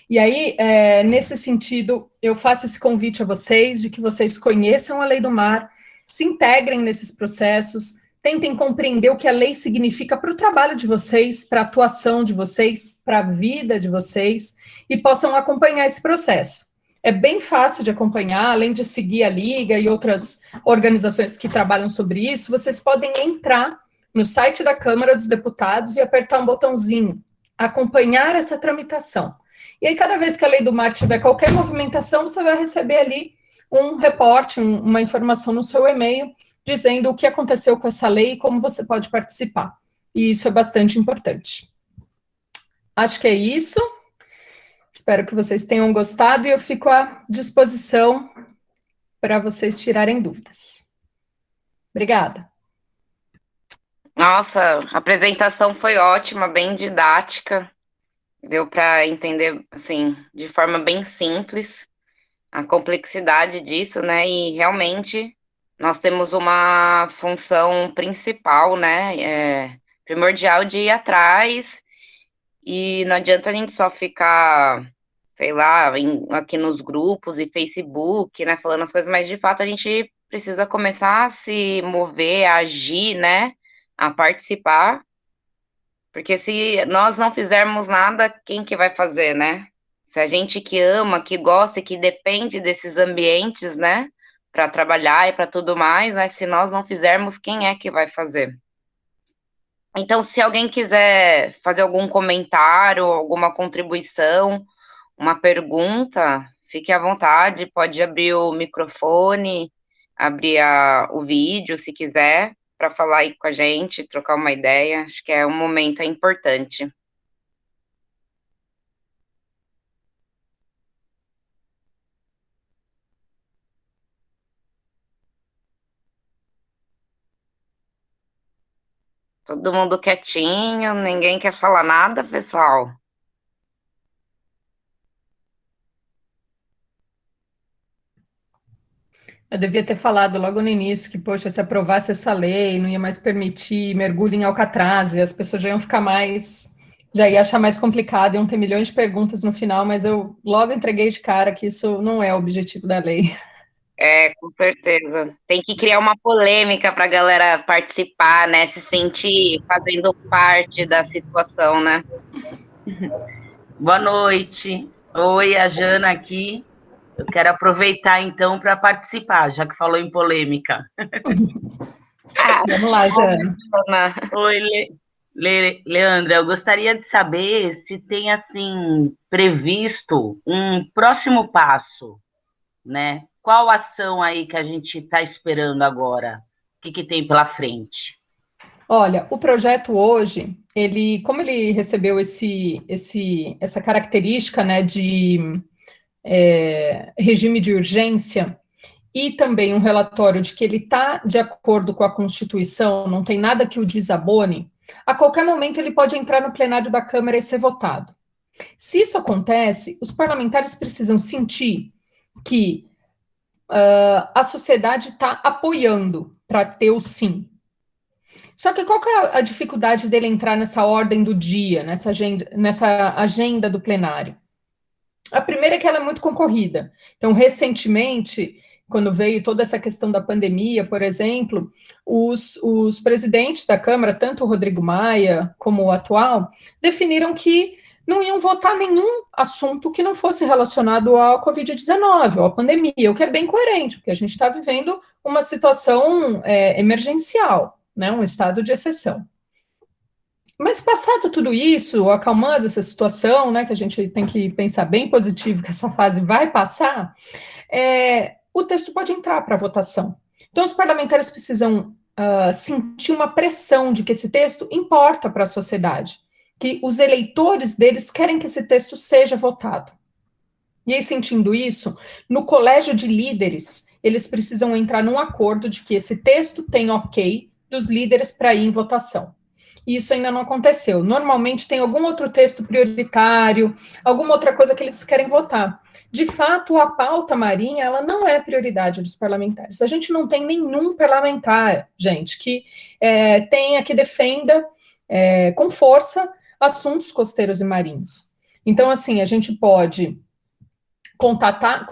E aí, nesse sentido, eu faço esse convite a vocês, de que vocês conheçam a Lei do Mar, se integrem nesses processos, tentem compreender o que a lei significa para o trabalho de vocês, para a atuação de vocês, para a vida de vocês, e possam acompanhar esse processo. É bem fácil de acompanhar, além de seguir a Liga e outras organizações que trabalham sobre isso, vocês podem entrar no site da Câmara dos Deputados e apertar um botãozinho, acompanhar essa tramitação. E aí, cada vez que a Lei do Mar tiver qualquer movimentação, você vai receber ali um reporte, uma informação no seu e-mail, dizendo o que aconteceu com essa lei e como você pode participar. E isso é bastante importante. Acho que é isso. Espero que vocês tenham gostado e eu fico à disposição para vocês tirarem dúvidas. Obrigada. Nossa, a apresentação foi ótima, bem didática. Deu para entender, assim, de forma bem simples a complexidade disso, né? E realmente nós temos uma função principal, né? Primordial de ir atrás, e não adianta a gente só ficar, sei lá, aqui nos grupos e Facebook, né? Falando as coisas, mas de fato a gente precisa começar a se mover, a agir, né? A participar, porque se nós não fizermos nada, quem que vai fazer, né? Se a gente que ama, que gosta e que depende desses ambientes, né, para trabalhar e para tudo mais, né, se nós não fizermos, quem é que vai fazer? Então, se alguém quiser fazer algum comentário, alguma contribuição, uma pergunta, fique à vontade, pode abrir o microfone, abrir o vídeo, se quiser, para falar aí com a gente, trocar uma ideia. Acho que é um momento importante. Todo mundo quietinho, ninguém quer falar nada, pessoal. Eu devia ter falado logo no início que, poxa, se aprovasse essa lei, não ia mais permitir mergulho em Alcatraz, e as pessoas já iam ficar mais, já ia achar mais complicado, iam ter milhões de perguntas no final, mas eu logo entreguei de cara que isso não é o objetivo da lei. É, com certeza. Tem que criar uma polêmica para a galera participar, né? Se sentir fazendo parte da situação, né? Boa noite. Oi, a Jana aqui. Eu quero aproveitar então para participar, já que falou em polêmica. Vamos lá, Jana. Oi, Leandra, eu gostaria de saber se tem assim previsto um próximo passo, né? Qual ação aí que a gente está esperando agora? O que tem pela frente? Olha, o projeto hoje, como ele recebeu essa característica, né, de regime de urgência, e também um relatório de que ele está de acordo com a Constituição, não tem nada que o desabone, a qualquer momento ele pode entrar no plenário da Câmara e ser votado. Se isso acontece, os parlamentares precisam sentir que a sociedade está apoiando para ter o sim. Só que qual que é a dificuldade dele entrar nessa ordem do dia, nessa agenda do plenário? A primeira é que ela é muito concorrida. Então, recentemente, quando veio toda essa questão da pandemia, por exemplo, os presidentes da Câmara, tanto o Rodrigo Maia como o atual, definiram que não iam votar nenhum assunto que não fosse relacionado à Covid-19, ou à pandemia, o que é bem coerente, porque a gente está vivendo uma situação emergencial, né, um estado de exceção. Mas passado tudo isso, acalmando essa situação, né, que a gente tem que pensar bem positivo que essa fase vai passar, o texto pode entrar para votação. Então, os parlamentares precisam sentir uma pressão de que esse texto importa para a sociedade, que os eleitores deles querem que esse texto seja votado. E aí, sentindo isso, no colégio de líderes, eles precisam entrar num acordo de que esse texto tem ok dos líderes para ir em votação. E isso ainda não aconteceu. Normalmente tem algum outro texto prioritário, alguma outra coisa que eles querem votar. De fato, a pauta marinha, ela não é prioridade dos parlamentares. A gente não tem nenhum parlamentar, gente, que tenha, que defenda com força assuntos costeiros e marinhos. Então, assim, a gente pode contatar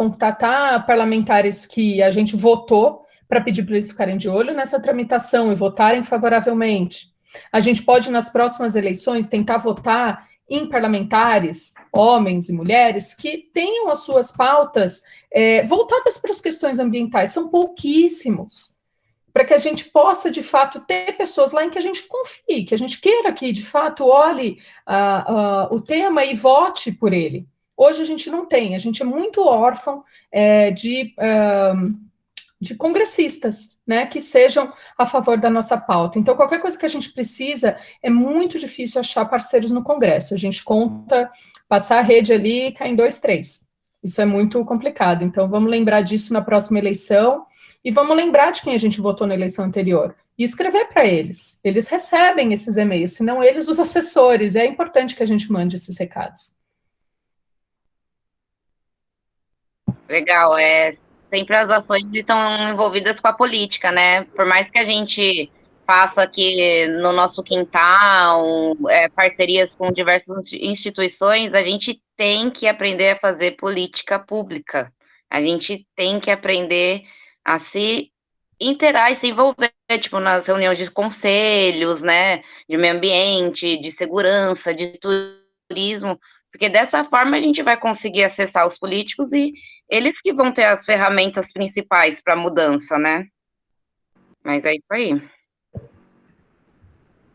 parlamentares que a gente votou para pedir para eles ficarem de olho nessa tramitação e votarem favoravelmente. A gente pode, nas próximas eleições, tentar votar em parlamentares, homens e mulheres, que tenham as suas pautas voltadas para as questões ambientais. São pouquíssimos. Para que a gente possa, de fato, ter pessoas lá em que a gente confie, que a gente queira que, de fato, olhe o tema e vote por ele. Hoje a gente não tem, a gente é muito órfão de congressistas, né, que sejam a favor da nossa pauta. Então, qualquer coisa que a gente precisa, é muito difícil achar parceiros no Congresso. A gente conta, passar a rede ali e cair em 2, 3. Isso é muito complicado. Então, vamos lembrar disso na próxima eleição e vamos lembrar de quem a gente votou na eleição anterior e escrever para eles. Eles recebem esses e-mails, senão eles, os assessores. É importante que a gente mande esses recados. Legal, sempre as ações estão envolvidas com a política, né? Por mais que a gente faça aqui no nosso quintal, parcerias com diversas instituições, a gente tem que aprender a fazer política pública. A gente tem que aprender a se interar e se envolver, tipo, nas reuniões de conselhos, né? De meio ambiente, de segurança, de turismo, porque dessa forma a gente vai conseguir acessar os políticos e eles que vão ter as ferramentas principais para a mudança, né? Mas é isso aí.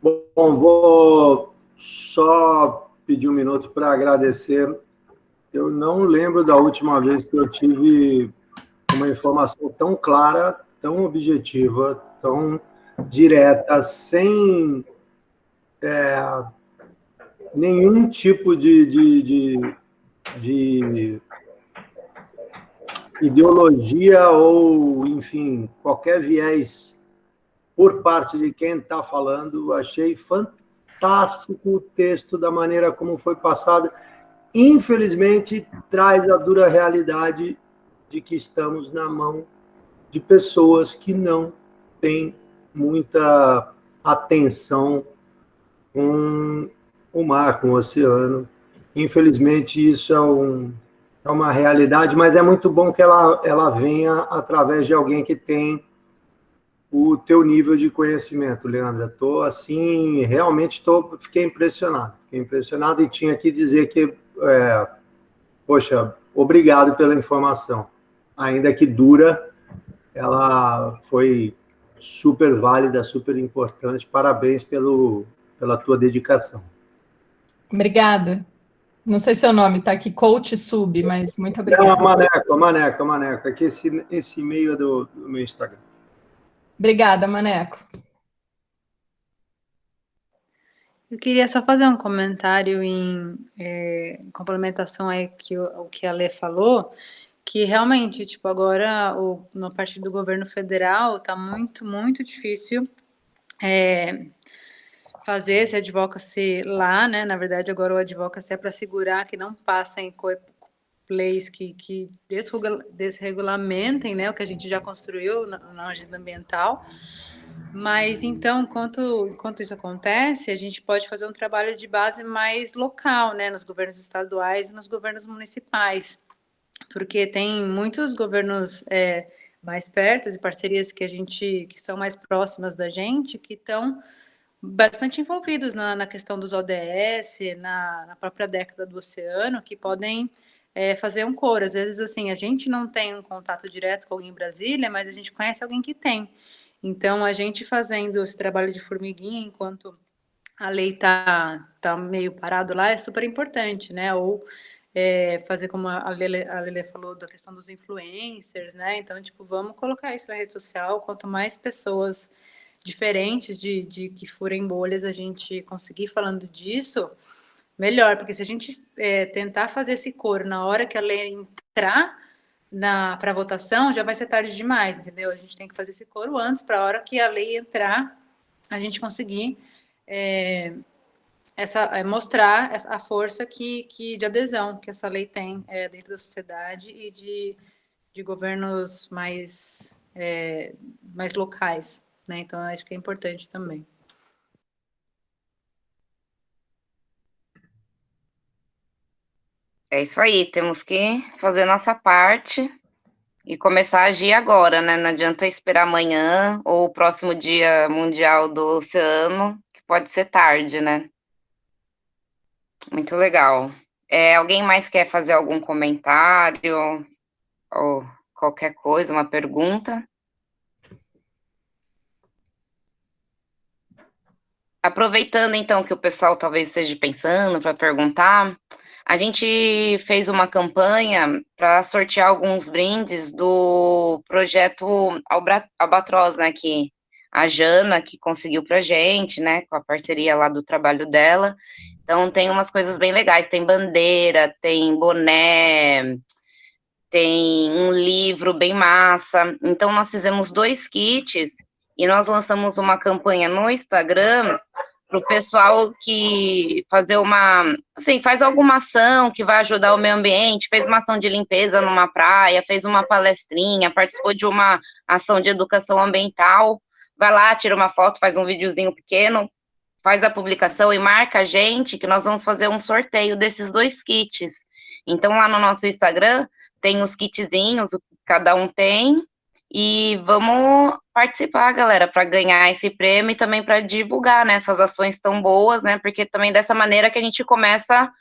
Bom, vou só pedir um minuto para agradecer. Eu não lembro da última vez que eu tive uma informação tão clara, tão objetiva, tão direta, sem nenhum tipo de ideologia ou, enfim, qualquer viés por parte de quem está falando. Achei fantástico o texto, da maneira como foi passado. Infelizmente, traz a dura realidade de que estamos na mão de pessoas que não têm muita atenção com o mar, com o oceano. Infelizmente, isso é uma realidade, mas é muito bom que ela venha através de alguém que tem o teu nível de conhecimento, Leandra. Estou assim, realmente fiquei impressionado e tinha que dizer que, poxa, obrigado pela informação. Ainda que dura, ela foi super válida, super importante. Parabéns pela tua dedicação. Obrigada. Não sei se é o nome está aqui, Coach Sub, mas muito obrigada. Não, Maneco. Aqui esse e-mail é do meu Instagram. Obrigada, Maneco. Eu queria só fazer um comentário em complementação aí ao que a Lê falou, que realmente, tipo, agora, na parte do governo federal, está muito, muito difícil fazer esse advocacy lá, né? Na verdade, agora o advocacy é para segurar que não passem leis que desregulamentem, né, o que a gente já construiu na agenda ambiental. Mas, então, enquanto isso acontece, a gente pode fazer um trabalho de base mais local, né, nos governos estaduais e nos governos municipais, porque tem muitos governos mais perto, e parcerias que são mais próximas da gente, que estão bastante envolvidos na questão dos ODS, na própria década do oceano, que podem fazer um coro. Às vezes, assim, a gente não tem um contato direto com alguém em Brasília, mas a gente conhece alguém que tem. Então, a gente fazendo esse trabalho de formiguinha, enquanto a lei tá meio parado lá, é super importante, né? Ou fazer como a Lele falou, da questão dos influencers, né? Então, tipo, vamos colocar isso na rede social, quanto mais pessoas diferentes de que forem bolhas a gente conseguir falando disso, melhor, porque se a gente tentar fazer esse coro na hora que a lei entrar para votação, já vai ser tarde demais, entendeu? A gente tem que fazer esse coro antes, para a hora que a lei entrar, a gente conseguir mostrar a força de adesão que essa lei tem dentro da sociedade e de governos mais locais, né? Então, acho que é importante também. É isso aí, temos que fazer nossa parte e começar a agir agora, né? Não adianta esperar amanhã ou o próximo Dia Mundial do Oceano, que pode ser tarde, né? Muito legal. Alguém mais quer fazer algum comentário ou qualquer coisa, uma pergunta? Aproveitando, então, que o pessoal talvez esteja pensando para perguntar, a gente fez uma campanha para sortear alguns brindes do projeto Albatroz, né, que a Jana, que conseguiu para a gente, né, com a parceria lá do trabalho dela. Então, tem umas coisas bem legais, tem bandeira, tem boné, tem um livro bem massa. Então, nós fizemos 2 kits e nós lançamos uma campanha no Instagram para o pessoal que faz alguma ação que vai ajudar o meio ambiente, fez uma ação de limpeza numa praia, fez uma palestrinha, participou de uma ação de educação ambiental, vai lá, tira uma foto, faz um videozinho pequeno, faz a publicação e marca a gente, que nós vamos fazer um sorteio desses 2 kits. Então, lá no nosso Instagram, tem os kitzinhos, o que cada um tem, e vamos participar, galera, para ganhar esse prêmio e também para divulgar, né, essas ações tão boas, né, porque também dessa maneira que a gente começa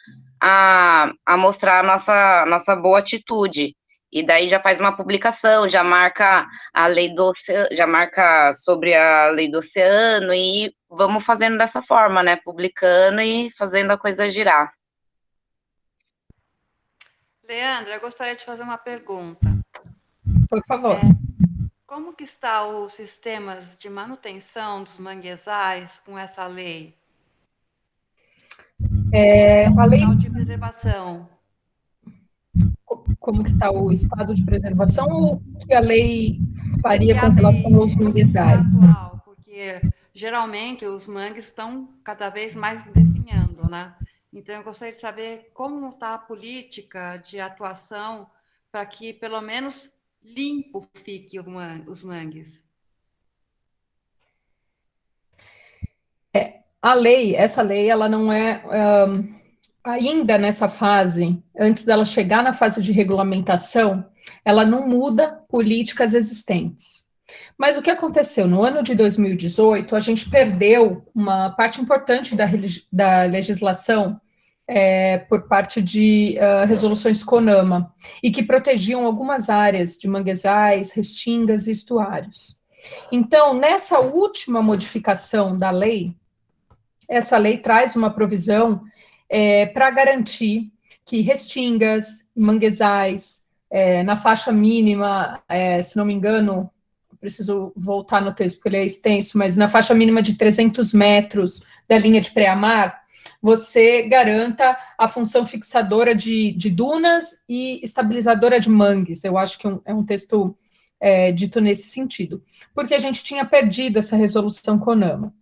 a mostrar a nossa boa atitude, e daí já faz uma publicação, já marca a lei do oceano, já marca sobre a lei do oceano, e vamos fazendo dessa forma, né, publicando e fazendo a coisa girar. Leandra, eu gostaria de fazer uma pergunta. Por favor. Como que está os sistemas de manutenção dos manguezais com essa lei? A lei de preservação. Como que está o estado de preservação ou o que a lei faria com relação aos manguezais? Porque porque geralmente os mangues estão cada vez mais definhando, né? Então, eu gostaria de saber como está a política de atuação para que, pelo menos, limpo fique os mangues. Essa lei, ela não é, ainda nessa fase, antes dela chegar na fase de regulamentação, ela não muda políticas existentes. Mas o que aconteceu? No ano de 2018, a gente perdeu uma parte importante da legislação por parte de resoluções CONAMA, e que protegiam algumas áreas de manguezais, restingas e estuários. Então, nessa última modificação da lei, essa lei traz uma provisão para garantir que restingas, manguezais, na faixa mínima, se não me engano, preciso voltar no texto porque ele é extenso, mas na faixa mínima de 300 metros da linha de pré-mar, você garanta a função fixadora de dunas e estabilizadora de mangues. Eu acho que é um texto dito nesse sentido, porque a gente tinha perdido essa resolução CONAMA.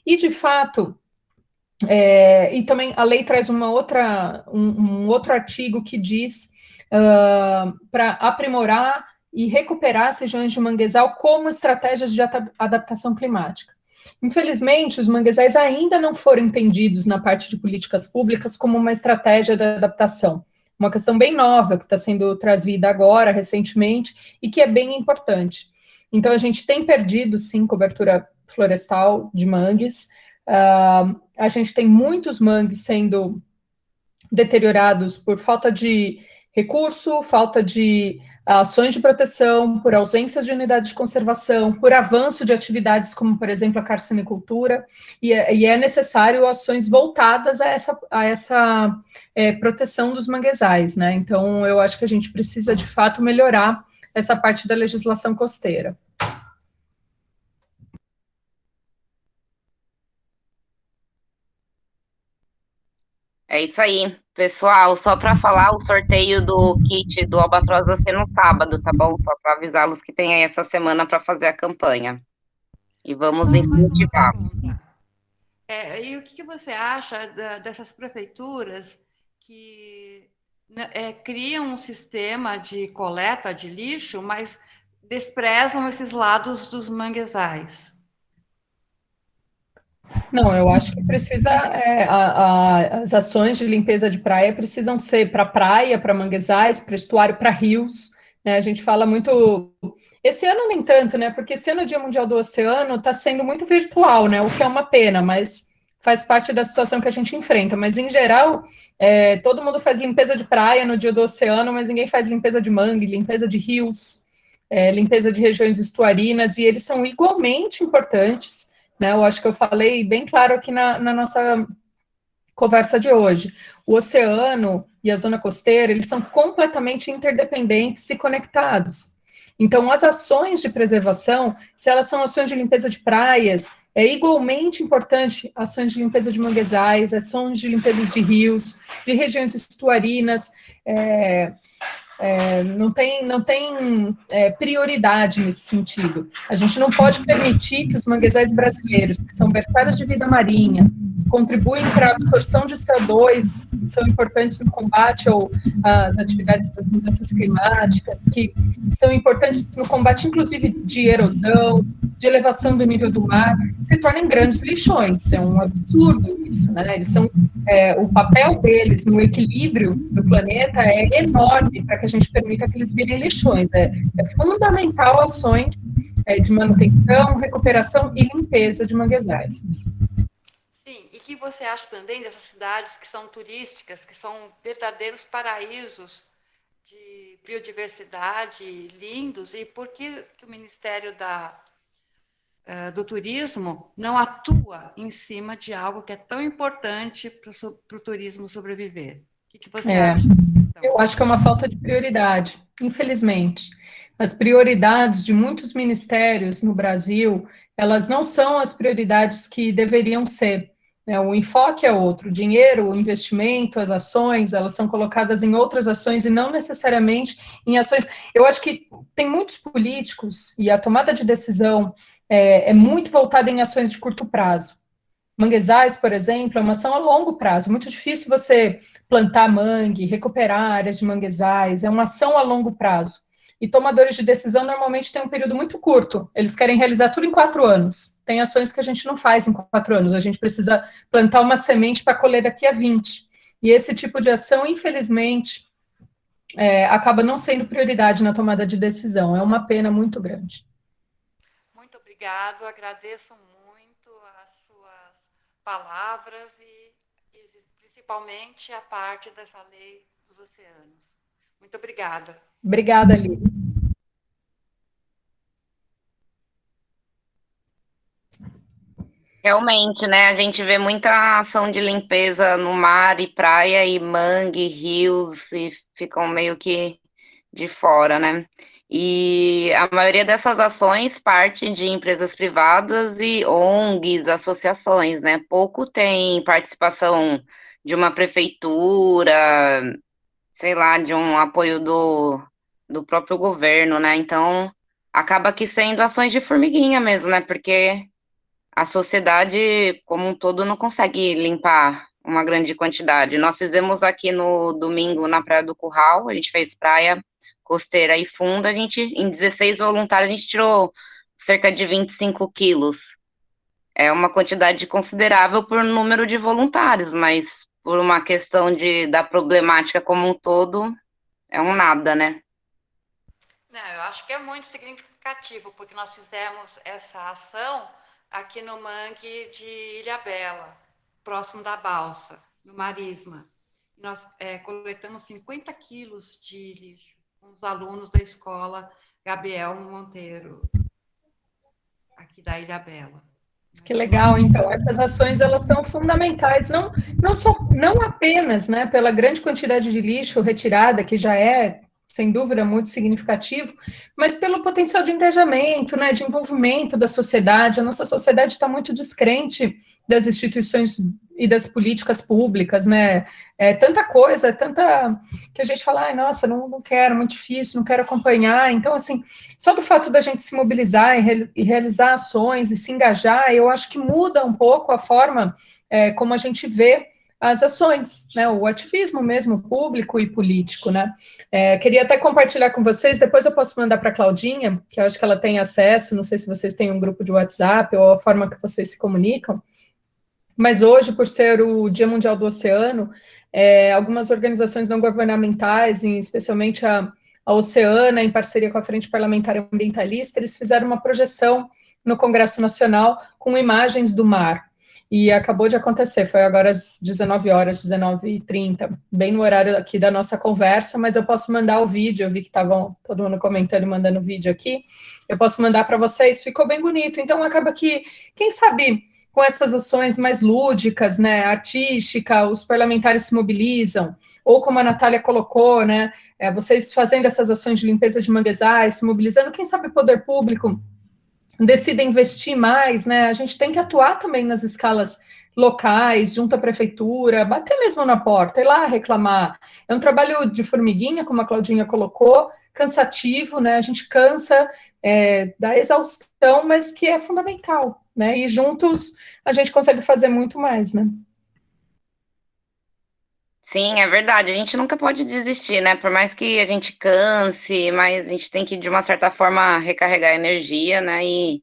E, de fato, e também a lei traz um outro artigo que diz para aprimorar e recuperar as regiões de manguezal como estratégias de adaptação climática. Infelizmente, os manguezais ainda não foram entendidos na parte de políticas públicas como uma estratégia de adaptação. Uma questão bem nova que está sendo trazida agora, recentemente, e que é bem importante. Então, a gente tem perdido, sim, cobertura florestal de mangues. A gente tem muitos mangues sendo deteriorados por falta de recurso, falta de ações de proteção, por ausências de unidades de conservação, por avanço de atividades como, por exemplo, a carcinicultura, e é necessário ações voltadas a essa proteção dos manguezais, né? Então, eu acho que a gente precisa, de fato, melhorar essa parte da legislação costeira. É isso aí, pessoal. Só para falar, o sorteio do kit do Albatroz vai ser no sábado, tá bom? Só para avisá-los que tem aí essa semana para fazer a campanha. E vamos Só mais uma incentivar. pergunta. E o que você acha dessas prefeituras que criam um sistema de coleta de lixo, mas desprezam esses lados dos manguezais? Não, eu acho que precisa, as ações de limpeza de praia precisam ser para praia, para manguezais, para estuário, para rios, né? A gente fala muito, esse ano nem tanto, né? Porque esse ano o Dia Mundial do Oceano está sendo muito virtual, né? O que é uma pena, mas faz parte da situação que a gente enfrenta. Mas, em geral, todo mundo faz limpeza de praia no Dia do Oceano, mas ninguém faz limpeza de mangue, limpeza de rios, limpeza de regiões estuarinas, e eles são igualmente importantes, né? Eu acho que eu falei bem claro aqui na nossa conversa de hoje. O oceano e a zona costeira, eles são completamente interdependentes e conectados. Então, as ações de preservação, se elas são ações de limpeza de praias, é igualmente importante ações de limpeza de manguezais, ações de limpeza de rios, de regiões estuarinas, não tem prioridade nesse sentido. A gente não pode permitir que os manguezais brasileiros, que são berçários de vida marinha, contribuem para a absorção de CO2, são importantes no combate às atividades das mudanças climáticas, que são importantes no combate, inclusive, de erosão, de elevação do nível do mar, se tornem grandes lixões. É um absurdo isso, né? Eles são, o papel deles no equilíbrio do planeta é enorme para que a gente permita que eles virem lixões. É fundamental ações de manutenção, recuperação e limpeza de manguezais. Sim, e que você acha também dessas cidades que são turísticas, que são verdadeiros paraísos de biodiversidade, lindos, e por que o Ministério do Turismo não atua em cima de algo que é tão importante para o turismo sobreviver? O que você acha? Eu acho que é uma falta de prioridade, infelizmente. As prioridades de muitos ministérios no Brasil, elas não são as prioridades que deveriam ser. O enfoque é outro, o dinheiro, o investimento, as ações, elas são colocadas em outras ações e não necessariamente em ações. Eu acho que tem muitos políticos, e a tomada de decisão é muito voltada em ações de curto prazo. Manguezais, por exemplo, é uma ação a longo prazo. Muito difícil você plantar mangue, recuperar áreas de manguezais, é uma ação a longo prazo. E tomadores de decisão normalmente têm um período muito curto, eles querem realizar tudo em 4 anos. Tem ações que a gente não faz em 4 anos, a gente precisa plantar uma semente para colher daqui a 20. E esse tipo de ação, infelizmente, acaba não sendo prioridade na tomada de decisão. É uma pena muito grande. Muito obrigado, agradeço muito as suas palavras e principalmente a parte dessa lei dos oceanos. Muito obrigada. Obrigada, Lívia. Realmente, né? A gente vê muita ação de limpeza no mar e praia e mangue, rios, e ficam meio que de fora, né? E a maioria dessas ações parte de empresas privadas e ONGs, associações, né? Pouco tem participação de uma prefeitura, sei lá, de um apoio do próprio governo, né? Então, acaba que sendo ações de formiguinha mesmo, né? Porque a sociedade como um todo não consegue limpar uma grande quantidade. Nós fizemos aqui no domingo na Praia do Curral, a gente fez praia costeira e funda, em 16 voluntários, a gente tirou cerca de 25 quilos. É uma quantidade considerável por número de voluntários, mas por uma questão da problemática como um todo, é um nada, né? Não, eu acho que é muito significativo, porque nós fizemos essa ação aqui no mangue de Ilhabela, próximo da Balsa, no Marisma. Nós coletamos 50 quilos de lixo com os alunos da escola Gabriel Monteiro, aqui da Ilhabela. Que legal, então, essas ações, elas são fundamentais, não apenas, né, pela grande quantidade de lixo retirada, que já é, sem dúvida, muito significativo, mas pelo potencial de engajamento, né, de envolvimento da sociedade. A nossa sociedade está muito descrente das instituições e das políticas públicas, né, tanta coisa, tanta, que a gente fala, ai, nossa, não quero, muito difícil, não quero acompanhar. Então, assim, só do fato da gente se mobilizar e realizar ações e se engajar, eu acho que muda um pouco a forma como a gente vê as ações, né, o ativismo mesmo, público e político, né. Queria até compartilhar com vocês, depois eu posso mandar para a Claudinha, que eu acho que ela tem acesso, não sei se vocês têm um grupo de WhatsApp ou a forma que vocês se comunicam, mas hoje, por ser o Dia Mundial do Oceano, algumas organizações não governamentais, especialmente a Oceana, em parceria com a Frente Parlamentar Ambientalista, eles fizeram uma projeção no Congresso Nacional com imagens do mar. E acabou de acontecer, foi agora às 19 horas, 19h30, bem no horário aqui da nossa conversa, mas eu posso mandar o vídeo, eu vi que estavam todo mundo comentando e mandando o vídeo aqui, eu posso mandar para vocês, ficou bem bonito. Então acaba que, quem sabe, com essas ações mais lúdicas, né, artística, os parlamentares se mobilizam, ou como a Natália colocou, né, vocês fazendo essas ações de limpeza de manguezais, se mobilizando, quem sabe o poder público decida investir mais, né, a gente tem que atuar também nas escalas locais, junto à prefeitura, bater mesmo na porta, ir lá reclamar. É um trabalho de formiguinha, como a Claudinha colocou, cansativo, né, a gente cansa da exaustão, mas que é fundamental, né, e juntos a gente consegue fazer muito mais, né. Sim, é verdade. A gente nunca pode desistir, né? Por mais que a gente canse, mas a gente tem que, de uma certa forma, recarregar a energia, né? E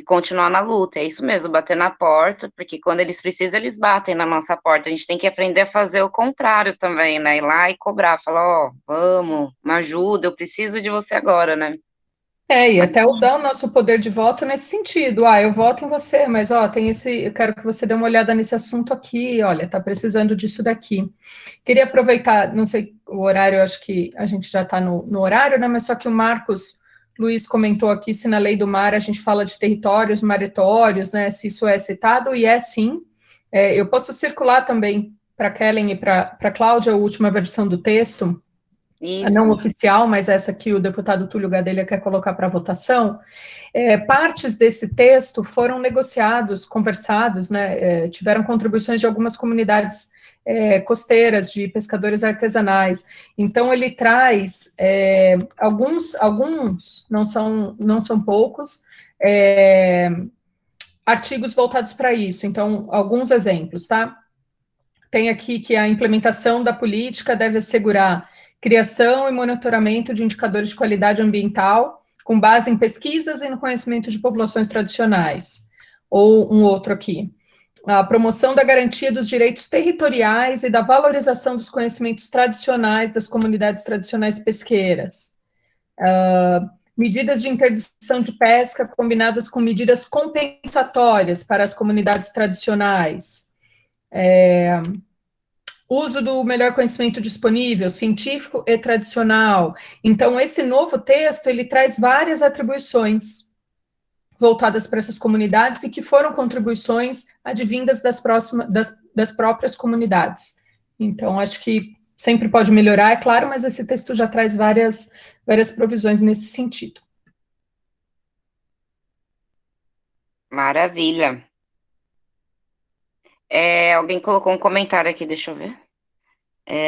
continuar na luta. É isso mesmo, bater na porta, porque quando eles precisam, eles batem na nossa porta. A gente tem que aprender a fazer o contrário também, né? Ir lá e cobrar, falar, ó, vamos, me ajuda, eu preciso de você agora, né? E até usar o nosso poder de voto nesse sentido. Eu voto em você, mas tem eu quero que você dê uma olhada nesse assunto aqui, olha, tá precisando disso daqui. Queria aproveitar, não sei o horário, eu acho que a gente já está no horário, né? Mas só que o Marcos Luiz comentou aqui se na lei do mar a gente fala de territórios maritórios, né? Se isso é citado, e sim. Eu posso circular também para a Kellen e para a Cláudia a última versão do texto. Isso. A não oficial, mas essa que o deputado Túlio Gadelha quer colocar para votação, partes desse texto foram negociados, conversados, né, tiveram contribuições de algumas comunidades costeiras, de pescadores artesanais. Então, ele traz alguns não são poucos, artigos voltados para isso. Então, alguns exemplos, tá? Tem aqui que a implementação da política deve assegurar criação e monitoramento de indicadores de qualidade ambiental com base em pesquisas e no conhecimento de populações tradicionais. Ou um outro aqui. A promoção da garantia dos direitos territoriais e da valorização dos conhecimentos tradicionais das comunidades tradicionais pesqueiras. Medidas de interdição de pesca combinadas com medidas compensatórias para as comunidades tradicionais. Uso do melhor conhecimento disponível, científico e tradicional. Então, esse novo texto, ele traz várias atribuições voltadas para essas comunidades e que foram contribuições advindas das próprias comunidades. Então, acho que sempre pode melhorar, é claro, mas esse texto já traz várias provisões nesse sentido. Maravilha. Alguém colocou um comentário aqui, deixa eu ver.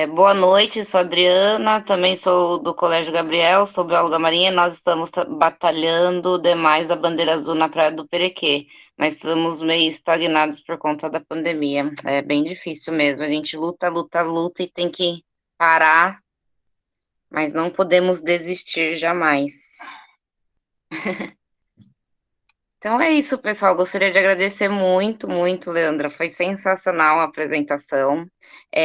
Boa noite, sou Adriana, também sou do Colégio Gabriel, sou bióloga marinha, nós estamos batalhando demais a bandeira azul na Praia do Perequê, mas estamos meio estagnados por conta da pandemia. É bem difícil mesmo, a gente luta, luta, luta e tem que parar, mas não podemos desistir jamais. Então é isso, pessoal. Gostaria de agradecer muito, muito, Leandra. Foi sensacional a apresentação.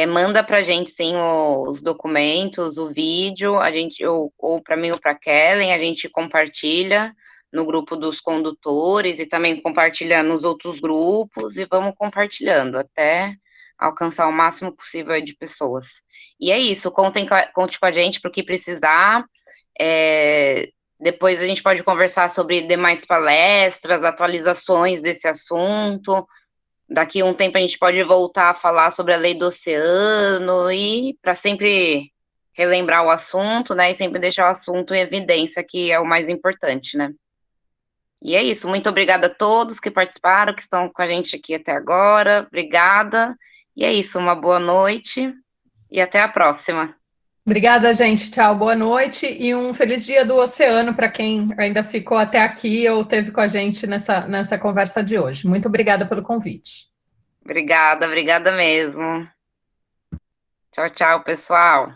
Manda para a gente, sim, os documentos, o vídeo, ou para mim ou para a Kellen, a gente compartilha no grupo dos condutores e também compartilha nos outros grupos e vamos compartilhando até alcançar o máximo possível de pessoas. E é isso, conte com a gente para o que precisar. Depois a gente pode conversar sobre demais palestras, atualizações desse assunto. Daqui a um tempo a gente pode voltar a falar sobre a lei do oceano e para sempre relembrar o assunto, né? E sempre deixar o assunto em evidência, que é o mais importante, né? E é isso. Muito obrigada a todos que participaram, que estão com a gente aqui até agora. Obrigada. E é isso. Uma boa noite e até a próxima. Obrigada, gente. Tchau, boa noite e um feliz dia do oceano para quem ainda ficou até aqui ou esteve com a gente nessa conversa de hoje. Muito obrigada pelo convite. Obrigada mesmo. Tchau, tchau, pessoal.